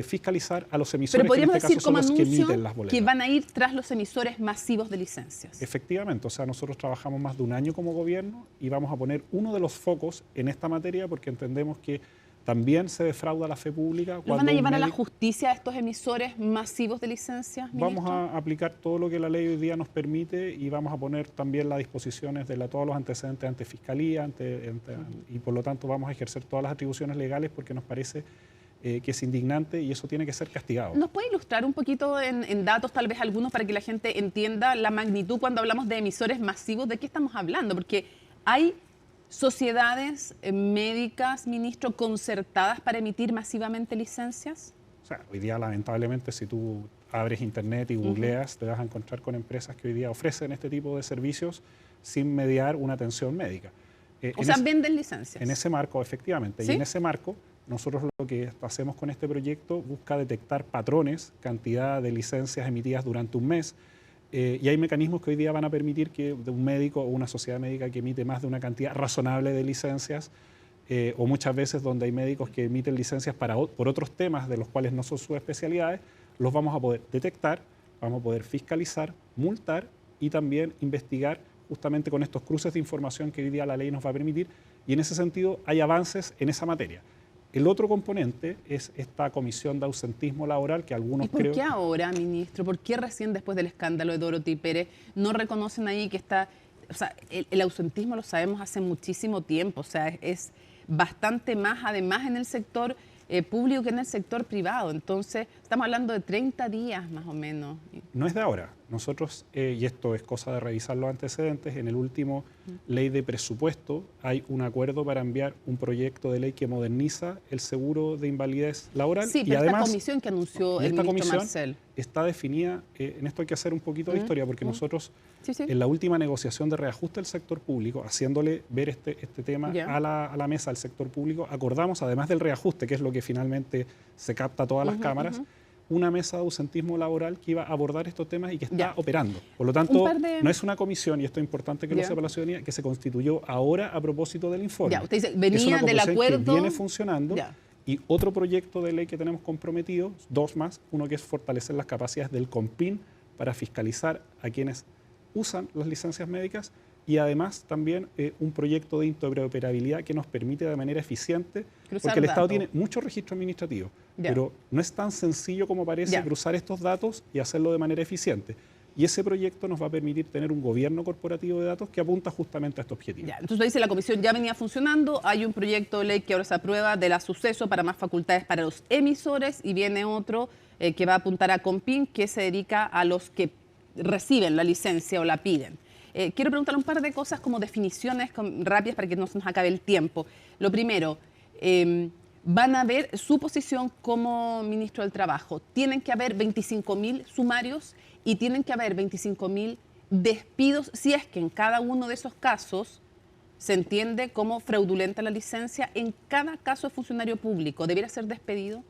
fiscalizar a los emisores que en este caso son los que emiten las boletas. Que van a ir tras los emisores masivos de licencias. Efectivamente, o sea, nosotros trabajamos más de un año como gobierno y vamos a poner uno de los focos en esta materia porque entendemos que también se defrauda la fe pública. ¿Los van a llevar a la justicia a estos emisores masivos de licencias, ministro? Vamos a aplicar todo lo que la ley hoy día nos permite y vamos a poner también las disposiciones de todos los antecedentes ante Fiscalía y por lo tanto vamos a ejercer todas las atribuciones legales porque nos parece que es indignante y eso tiene que ser castigado. ¿Nos puede ilustrar un poquito en datos, tal vez algunos, para que la gente entienda la magnitud cuando hablamos de emisores masivos? ¿De qué estamos hablando? Porque hay sociedades médicas, ministro, concertadas para emitir masivamente licencias. O sea, hoy día lamentablemente si tú abres internet y googleas, te vas a encontrar con empresas que hoy día ofrecen este tipo de servicios sin mediar una atención médica. O sea, venden licencias. En ese marco, efectivamente. ¿Sí? Y en ese marco, nosotros lo que hacemos con este proyecto busca detectar patrones, cantidad de licencias emitidas durante un mes, y hay mecanismos que hoy día van a permitir que un médico o una sociedad médica que emite más de una cantidad razonable de licencias, o muchas veces donde hay médicos que emiten licencias por otros temas de los cuales no son sus especialidades, los vamos a poder detectar, vamos a poder fiscalizar, multar y también investigar justamente con estos cruces de información que hoy día la ley nos va a permitir, y en ese sentido hay avances en esa materia. El otro componente es esta comisión de ausentismo laboral que algunos creo... ¿Y por qué ahora, ministro? ¿Por qué recién después del escándalo de Dorothy Pérez no reconocen ahí que está... O sea, el ausentismo lo sabemos hace muchísimo tiempo, o sea, es bastante más, además, en el sector público que en el sector privado. Entonces, estamos hablando de 30 días más o menos. No es de ahora. Nosotros, y esto es cosa de revisar los antecedentes, en el último ley de presupuesto hay un acuerdo para enviar un proyecto de ley que moderniza el seguro de invalidez laboral. Sí, pero y además, esta comisión que anunció el ministro Marcel está definida, en esto hay que hacer un poquito de historia, porque nosotros en la última negociación de reajuste del sector público, haciéndole ver este tema a la mesa del sector público, acordamos, además del reajuste, que es lo que finalmente se capta a todas las cámaras, una mesa de ausentismo laboral que iba a abordar estos temas y que está operando. Por lo tanto, no es una comisión, y esto es importante que lo sepa la ciudadanía, que se constituyó ahora a propósito del informe. Usted dice, venía del acuerdo que viene funcionando. Y otro proyecto de ley que tenemos comprometido, dos más, uno que es fortalecer las capacidades del COMPIN para fiscalizar a quienes usan las licencias médicas, y además también un proyecto de interoperabilidad que nos permite de manera eficiente, porque el Estado tiene mucho registro administrativo, pero no es tan sencillo como parece cruzar estos datos y hacerlo de manera eficiente. Y ese proyecto nos va a permitir tener un gobierno corporativo de datos que apunta justamente a este objetivo. Entonces dice, la comisión ya venía funcionando, hay un proyecto de ley que ahora se aprueba de la Suceso para más facultades para los emisores, y viene otro que va a apuntar a Compin, que se dedica a los que reciben la licencia o la piden. Quiero preguntarle un par de cosas como definiciones rápidas para que no se nos acabe el tiempo. Lo primero, van a ver su posición como ministro del Trabajo. Tienen que haber 25.000 sumarios y tienen que haber 25.000 despidos si es que en cada uno de esos casos se entiende como fraudulenta la licencia. En cada caso de funcionario público, ¿debiera ser despedido?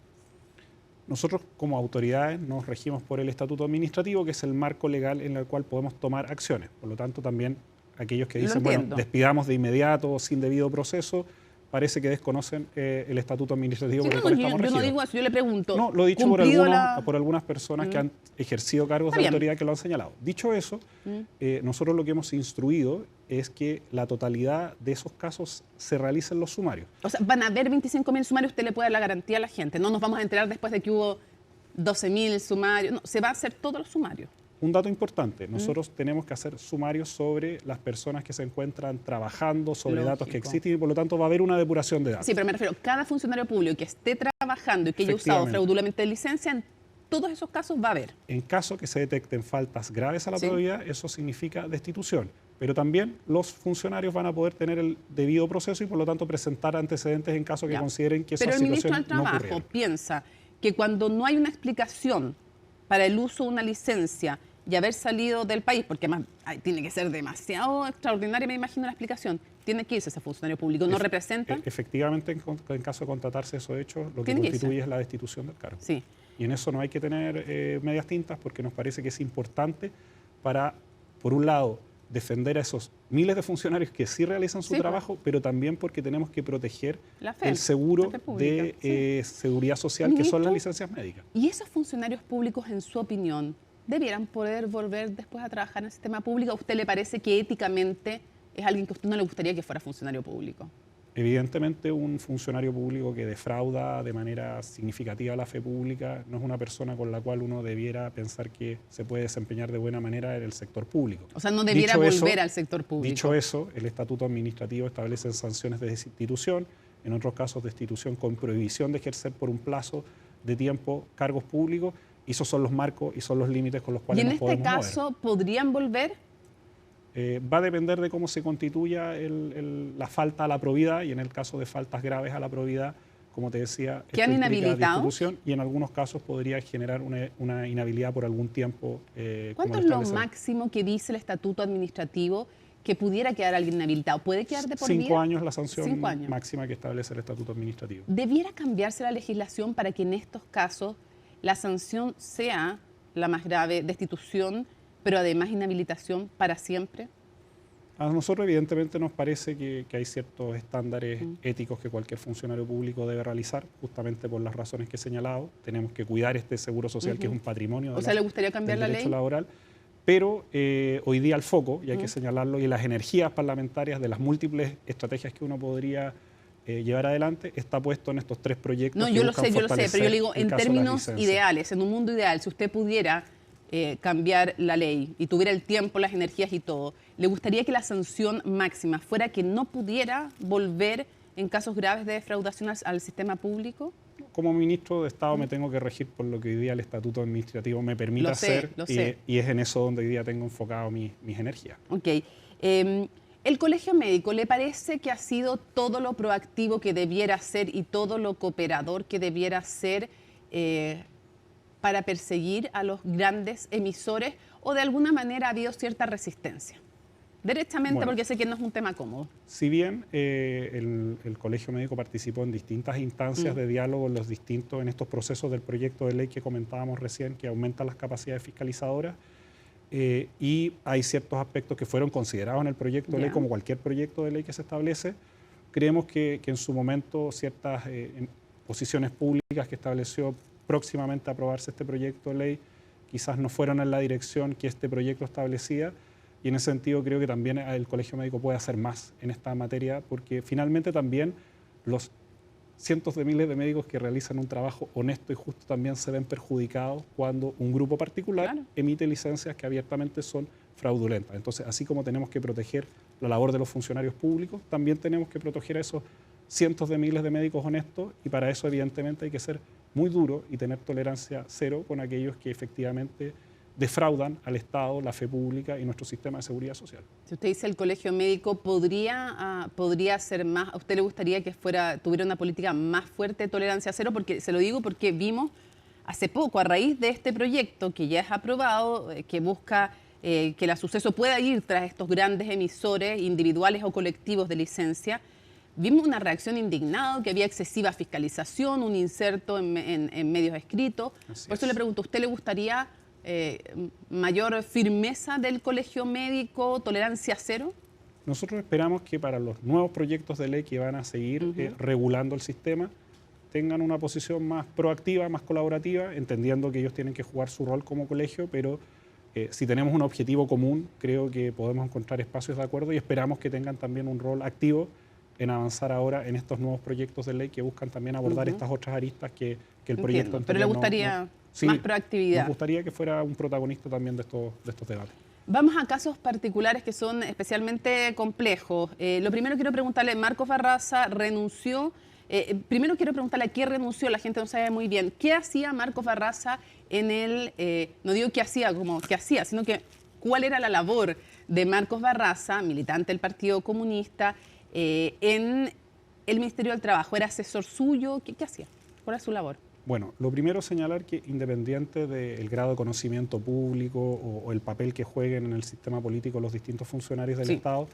Nosotros como autoridades nos regimos por el estatuto administrativo, que es el marco legal en el cual podemos tomar acciones. Por lo tanto, también aquellos que dicen, bueno, despidamos de inmediato, sin debido proceso, parece que desconocen el estatuto administrativo por el cual estamos regidos. Yo no digo eso, yo le pregunto. No, lo he dicho por algunas personas que han ejercido cargos de autoridad que lo han señalado. Dicho eso, nosotros lo que hemos instruido es que la totalidad de esos casos se realicen los sumarios. O sea, van a haber 25.000 sumarios, usted le puede dar la garantía a la gente. No nos vamos a enterar después de que hubo 12.000 sumarios. No, se va a hacer todos los sumarios. Un dato importante, nosotros tenemos que hacer sumarios sobre las personas que se encuentran trabajando, sobre datos que existen y por lo tanto va a haber una depuración de datos. Sí, pero me refiero, cada funcionario público que esté trabajando y que haya usado fraudulentamente licencia, en todos esos casos va a haber. En caso que se detecten faltas graves a la probidad, eso significa destitución. Pero también los funcionarios van a poder tener el debido proceso y por lo tanto presentar antecedentes en caso que consideren que esa situación no ocurriera. Pero el ministro del Trabajo piensa que cuando no hay una explicación para el uso de una licencia y haber salido del país, porque además tiene que ser demasiado extraordinaria, me imagino, la explicación, tiene que irse ese funcionario público, ¿no representa? Efectivamente, en caso de contratarse esos hechos, lo que constituye es la destitución del cargo. Sí. Y en eso no hay que tener medias tintas porque nos parece que es importante para, por un lado, defender a esos miles de funcionarios que sí realizan su trabajo, pero también porque tenemos que proteger el seguro de seguridad social, que son las licencias médicas. ¿Y esos funcionarios públicos, en su opinión, debieran poder volver después a trabajar en el sistema público? ¿A usted le parece que éticamente es alguien que a usted no le gustaría que fuera funcionario público? Evidentemente, un funcionario público que defrauda de manera significativa la fe pública no es una persona con la cual uno debiera pensar que se puede desempeñar de buena manera en el sector público. O sea, no debiera volver al sector público. Dicho eso, el estatuto administrativo establece sanciones de destitución, en otros casos destitución con prohibición de ejercer por un plazo de tiempo cargos públicos, y esos son los marcos y son los límites con los cuales nos podemos mover. ¿Y en este caso podrían volver? Va a depender de cómo se constituya la falta a la probidad, y en el caso de faltas graves a la probidad, como te decía, ¿quedan inhabilitados? Y en algunos casos podría generar una inhabilidad por algún tiempo. ¿Cuánto es lo máximo que dice el estatuto administrativo que pudiera quedar alguien inhabilitado? ¿Puede quedar de por vida? 5 años la sanción máxima que establece el estatuto administrativo. ¿Debiera cambiarse la legislación para que en estos casos la sanción sea la más grave, destitución, pero además inhabilitación para siempre? A nosotros evidentemente nos parece que hay ciertos estándares éticos que cualquier funcionario público debe realizar, justamente por las razones que he señalado. Tenemos que cuidar este seguro social, que es un patrimonio ¿le gustaría cambiar del la derecho ley? Laboral. Pero hoy día el foco, y hay que señalarlo, y las energías parlamentarias de las múltiples estrategias que uno podría llevar adelante, está puesto en estos 3 proyectos. No, yo lo sé, pero yo le digo, en términos ideales, en un mundo ideal, si usted pudiera cambiar la ley y tuviera el tiempo, las energías y todo, ¿le gustaría que la sanción máxima fuera que no pudiera volver en casos graves de defraudación al sistema público? Como ministro de Estado me tengo que regir por lo que hoy día el estatuto administrativo me permite hacer, y es en eso donde hoy día tengo enfocado mis energías. Ok. ¿El Colegio Médico le parece que ha sido todo lo proactivo que debiera ser y todo lo cooperador que debiera ser para perseguir a los grandes emisores, o de alguna manera ha habido cierta resistencia? Derechamente, porque sé que no es un tema cómodo. Si bien el Colegio Médico participó en distintas instancias de diálogo en estos procesos del proyecto de ley que comentábamos recién, que aumenta las capacidades fiscalizadoras, y hay ciertos aspectos que fueron considerados en el proyecto de ley, como cualquier proyecto de ley que se establece, creemos que en su momento ciertas posiciones públicas que estableció próximamente a aprobarse este proyecto de ley quizás no fueron en la dirección que este proyecto establecía, y en ese sentido creo que también el Colegio Médico puede hacer más en esta materia, porque finalmente también los cientos de miles de médicos que realizan un trabajo honesto y justo también se ven perjudicados cuando un grupo particular emite licencias que abiertamente son fraudulentas. Entonces, así como tenemos que proteger la labor de los funcionarios públicos, también tenemos que proteger a esos cientos de miles de médicos honestos, y para eso evidentemente hay que ser muy duro y tener tolerancia cero con aquellos que efectivamente defraudan al Estado, la fe pública y nuestro sistema de seguridad social. Si usted dice el Colegio Médico, ¿podría ser más? ¿A usted le gustaría que tuviera una política más fuerte de tolerancia cero? Porque se lo digo porque vimos hace poco, a raíz de este proyecto que ya es aprobado, que busca que el suceso pueda ir tras estos grandes emisores individuales o colectivos de licencia, vimos una reacción indignada, que había excesiva fiscalización, un inserto en medios escritos. Por eso le pregunto, ¿a usted le gustaría mayor firmeza del colegio médico, tolerancia cero? Nosotros esperamos que para los nuevos proyectos de ley que van a seguir regulando el sistema, tengan una posición más proactiva, más colaborativa, entendiendo que ellos tienen que jugar su rol como colegio, pero si tenemos un objetivo común, creo que podemos encontrar espacios de acuerdo y esperamos que tengan también un rol activo en avanzar ahora en estos nuevos proyectos de ley que buscan también abordar estas otras aristas que el proyecto anterior. Pero le gustaría más proactividad. Nos gustaría que fuera un protagonista también de estos debates. Vamos a casos particulares que son especialmente complejos. Lo primero quiero preguntarle, Marcos Barraza renunció. Primero quiero preguntarle a qué renunció, la gente no sabe muy bien. ¿Qué hacía Marcos Barraza en el, no digo qué hacía como qué hacía, sino que cuál era la labor de Marcos Barraza, militante del Partido Comunista, en el Ministerio del Trabajo? ¿Era asesor suyo? ¿Qué hacía? ¿Cuál era su labor? Bueno, lo primero es señalar que independiente del grado de conocimiento público o el papel que jueguen en el sistema político los distintos funcionarios del Estado,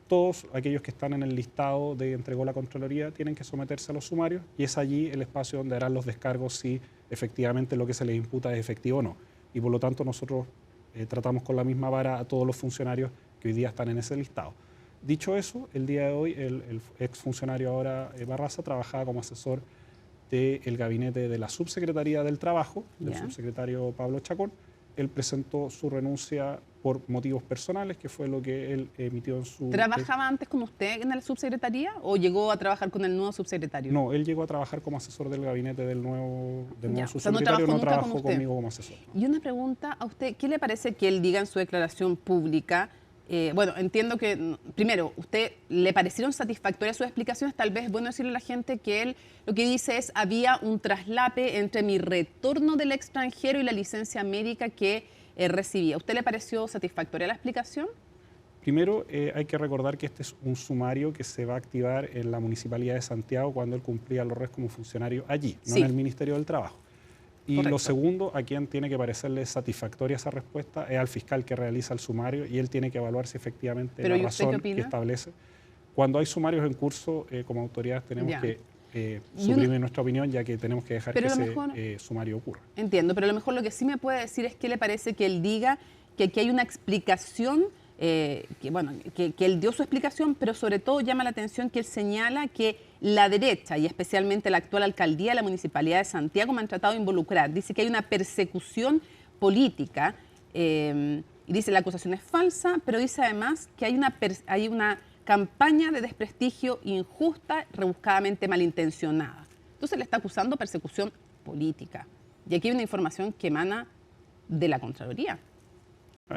todos aquellos que están en el listado de entregó la Contraloría tienen que someterse a los sumarios y es allí el espacio donde harán los descargos si efectivamente lo que se les imputa es efectivo o no. Y por lo tanto nosotros tratamos con la misma vara a todos los funcionarios que hoy día están en ese listado. Dicho eso, el día de hoy el exfuncionario ahora Barraza trabajaba como asesor del gabinete de la Subsecretaría del Trabajo, del subsecretario Pablo Chacón. Él presentó su renuncia por motivos personales, que fue lo que él emitió en su... ¿Trabajaba antes con usted en la subsecretaría o llegó a trabajar con el nuevo subsecretario? No, él llegó a trabajar como asesor del gabinete del nuevo subsecretario, no trabajó conmigo como asesor. Y una pregunta a usted, ¿qué le parece que él diga en su declaración pública? Bueno, entiendo que, primero, ¿usted le parecieron satisfactorias sus explicaciones? Tal vez es bueno decirle a la gente que él lo que dice es había un traslape entre mi retorno del extranjero y la licencia médica que recibía. ¿A usted le pareció satisfactoria la explicación? Primero, hay que recordar que este es un sumario que se va a activar en la Municipalidad de Santiago cuando él cumplía los roles como funcionario allí, no en el Ministerio del Trabajo. Y correcto. Lo segundo, a quien tiene que parecerle satisfactoria esa respuesta es al fiscal que realiza el sumario y él tiene que evaluar si efectivamente la razón que establece. Cuando hay sumarios en curso, como autoridades tenemos que suprimir nuestra opinión, ya que tenemos que dejar que ese sumario ocurra. Entiendo, pero a lo mejor lo que sí me puede decir es que le parece que él diga que aquí hay una explicación, que él dio su explicación, pero sobre todo llama la atención que él señala que la derecha y especialmente la actual alcaldía de la Municipalidad de Santiago me han tratado de involucrar. Dice que hay una persecución política y dice la acusación es falsa, pero dice además que hay una campaña de desprestigio injusta, rebuscadamente malintencionada. Entonces le está acusando persecución política. Y aquí hay una información que emana de la Contraloría.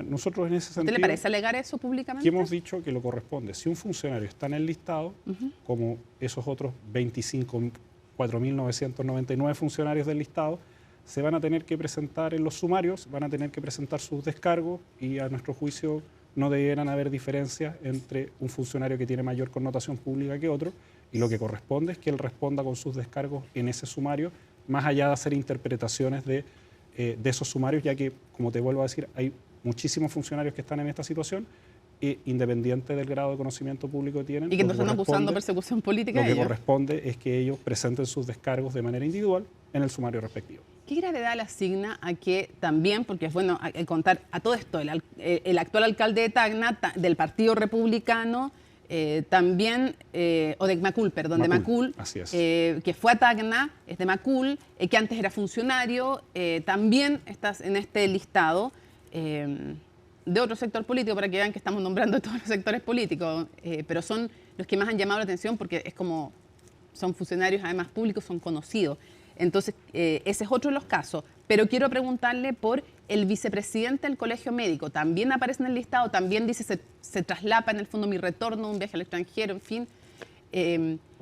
Nosotros en ese sentido... ¿Usted le parece alegar eso públicamente? Que hemos dicho que lo corresponde. Si un funcionario está en el listado, como esos otros 4.999 funcionarios del listado, se van a tener que presentar en los sumarios, van a tener que presentar sus descargos y a nuestro juicio no deberán haber diferencias entre un funcionario que tiene mayor connotación pública que otro y lo que corresponde es que él responda con sus descargos en ese sumario, más allá de hacer interpretaciones de esos sumarios, ya que, como te vuelvo a decir, hay muchísimos funcionarios que están en esta situación, independiente del grado de conocimiento público que tienen. Y que no están acusando persecución política. Lo que corresponde es que ellos presenten sus descargos de manera individual en el sumario respectivo. ¿Qué gravedad le asigna a que también, porque es bueno contar a todo esto, el actual alcalde de Tacna, del Partido Republicano, también, o de Macul, perdón, de Macul, que fue a Tacna, es de Macul, que antes era funcionario, también estás en este listado de otro sector político, para que vean que estamos nombrando todos los sectores políticos, pero son los que más han llamado la atención porque es como, son funcionarios además públicos, son conocidos. Entonces, ese es otro de los casos. Pero quiero preguntarle por el vicepresidente del Colegio Médico. También aparece en el listado, también dice se traslapa en el fondo mi retorno, un viaje al extranjero, en fin.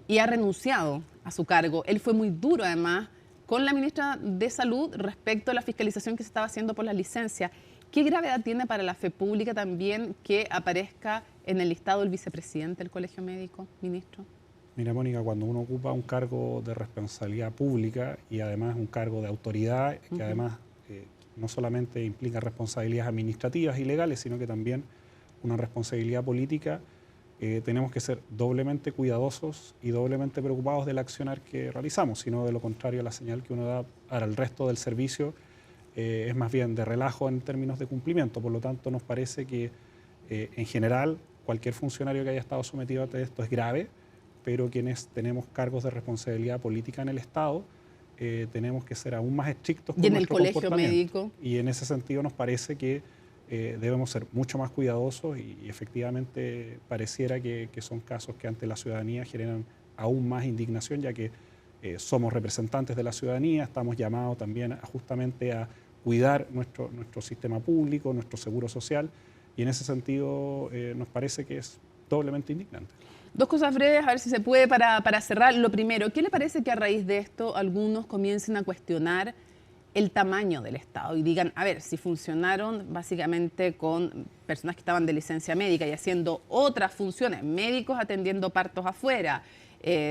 Y ha renunciado a su cargo. Él fue muy duro, además, con la ministra de Salud respecto a la fiscalización que se estaba haciendo por las licencias. ¿Qué gravedad tiene para la fe pública también que aparezca en el listado el vicepresidente del Colegio Médico, ministro? Mira, Mónica, cuando uno ocupa un cargo de responsabilidad pública y además un cargo de autoridad, que además no solamente implica responsabilidades administrativas y legales, sino que también una responsabilidad política, tenemos que ser doblemente cuidadosos y doblemente preocupados del accionar que realizamos, sino de lo contrario la señal que uno da al resto del servicio es más bien de relajo en términos de cumplimiento. Por lo tanto, nos parece que en general cualquier funcionario que haya estado sometido a esto es grave, pero quienes tenemos cargos de responsabilidad política en el Estado tenemos que ser aún más estrictos con nuestro comportamiento. ¿Y en el colegio médico? Y en ese sentido nos parece que debemos ser mucho más cuidadosos y efectivamente pareciera que son casos que ante la ciudadanía generan aún más indignación, ya que somos representantes de la ciudadanía, estamos llamados también justamente a cuidar nuestro sistema público, nuestro seguro social, y en ese sentido nos parece que es doblemente indignante. Dos cosas breves, a ver si se puede para cerrar. Lo primero, ¿qué le parece que a raíz de esto algunos comiencen a cuestionar el tamaño del Estado y digan, a ver, si funcionaron básicamente con personas que estaban de licencia médica y haciendo otras funciones, médicos atendiendo partos afuera,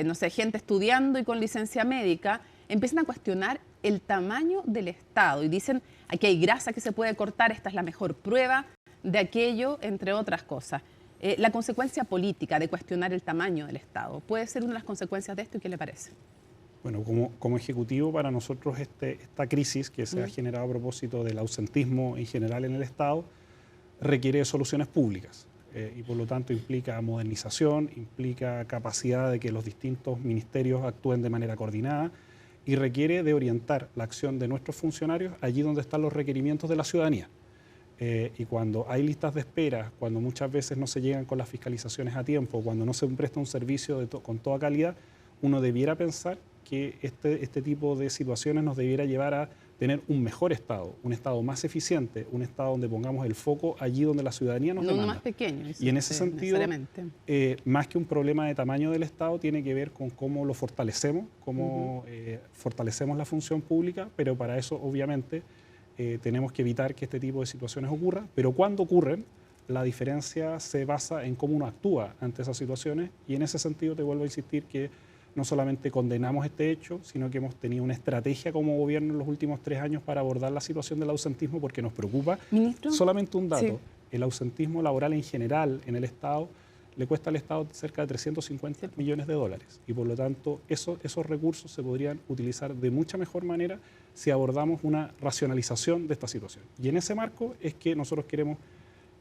no sé, gente estudiando y con licencia médica, empiezan a cuestionar el tamaño del Estado y dicen, aquí hay grasa que se puede cortar, esta es la mejor prueba de aquello, entre otras cosas. La consecuencia política de cuestionar el tamaño del Estado, ¿puede ser una de las consecuencias de esto y qué le parece? Bueno, como ejecutivo para nosotros esta crisis que se ha generado a propósito del ausentismo en general en el Estado requiere soluciones públicas y por lo tanto implica modernización, implica capacidad de que los distintos ministerios actúen de manera coordinada y requiere de orientar la acción de nuestros funcionarios allí donde están los requerimientos de la ciudadanía. Y cuando hay listas de espera, cuando muchas veces no se llegan con las fiscalizaciones a tiempo, cuando no se presta un servicio con toda calidad, uno debiera pensar que este tipo de situaciones nos debiera llevar a tener un mejor Estado, un Estado más eficiente, un Estado donde pongamos el foco allí donde la ciudadanía nos demanda. No más pequeño. Y en ese sentido, más que un problema de tamaño del Estado, tiene que ver con cómo lo fortalecemos, cómo fortalecemos la función pública, pero para eso obviamente tenemos que evitar que este tipo de situaciones ocurran, pero cuando ocurren, la diferencia se basa en cómo uno actúa ante esas situaciones y en ese sentido te vuelvo a insistir que no solamente condenamos este hecho, sino que hemos tenido una estrategia como gobierno en los últimos 3 años para abordar la situación del ausentismo porque nos preocupa. ¿Ministro? Solamente un dato, el ausentismo laboral en general en el Estado le cuesta al Estado cerca de 350 millones de dólares y por lo tanto esos recursos se podrían utilizar de mucha mejor manera si abordamos una racionalización de esta situación. Y en ese marco es que nosotros queremos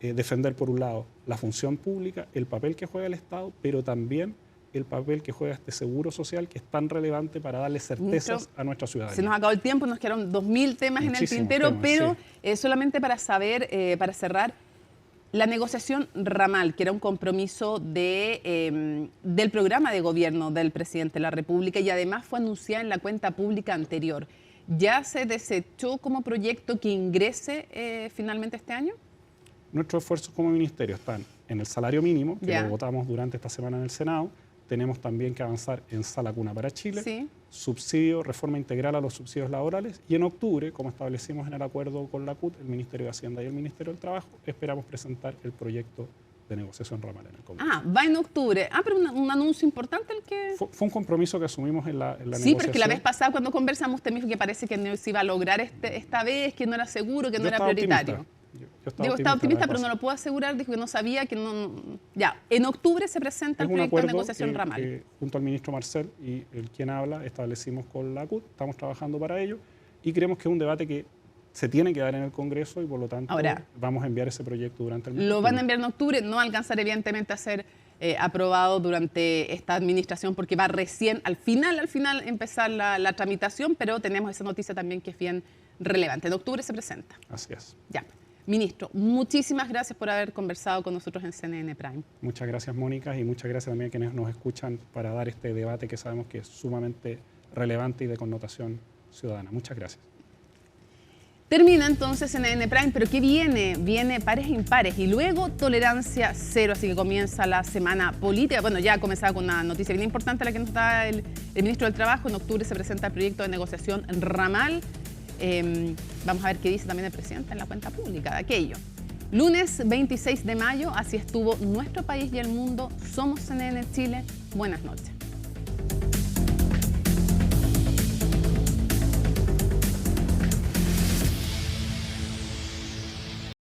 defender por un lado la función pública, el papel que juega el Estado, pero también el papel que juega este seguro social que es tan relevante para darle certezas a nuestra ciudadanía. Se nos acabó el tiempo, nos quedaron 2000 temas en el tintero, pero solamente para saber, para cerrar, la negociación ramal, que era un compromiso del programa de gobierno del presidente de la República y además fue anunciada en la cuenta pública anterior, ¿ya se desechó como proyecto que ingrese finalmente este año? Nuestros esfuerzos como ministerio están en el salario mínimo, que lo votamos durante esta semana en el Senado. Tenemos también que avanzar en Sala Cuna para Chile, subsidio, reforma integral a los subsidios laborales y en octubre, como establecimos en el acuerdo con la CUT, el Ministerio de Hacienda y el Ministerio del Trabajo, esperamos presentar el proyecto de negociación ramal en el Congreso. Va en octubre. Pero un anuncio importante el que... Fue un compromiso que asumimos en la negociación. Sí, pero es que la vez pasada cuando conversamos usted me dijo que parece que no se iba a lograr esta vez, que no era seguro, que no era prioritario. Yo estaba optimista, pero no lo puedo asegurar, dijo que no sabía, que no... Ya, en octubre se presenta el proyecto de negociación ramal. Junto al ministro Marcel y el quien habla, establecimos con la CUT, estamos trabajando para ello y creemos que es un debate que se tiene que dar en el Congreso y por lo tanto vamos a enviar ese proyecto durante el mes. Lo van a enviar en octubre, no alcanzará evidentemente a ser aprobado durante esta administración porque va recién, al final empezar la tramitación, pero tenemos esa noticia también que es bien relevante. En octubre se presenta. Así es. Ya. Ministro, muchísimas gracias por haber conversado con nosotros en CNN Prime. Muchas gracias, Mónica, y muchas gracias también a quienes nos escuchan para dar este debate que sabemos que es sumamente relevante y de connotación ciudadana. Muchas gracias. Termina entonces CNN Prime, pero ¿qué viene? Viene pares e impares y luego tolerancia cero, así que comienza la semana política. Bueno, ya ha comenzado con una noticia bien importante la que nos da el ministro del Trabajo. En octubre se presenta el proyecto de negociación ramal. Vamos a ver qué dice también el presidente en la cuenta pública de aquello. Lunes 26 de mayo, así estuvo nuestro país y el mundo. Somos CNN Chile. Buenas noches.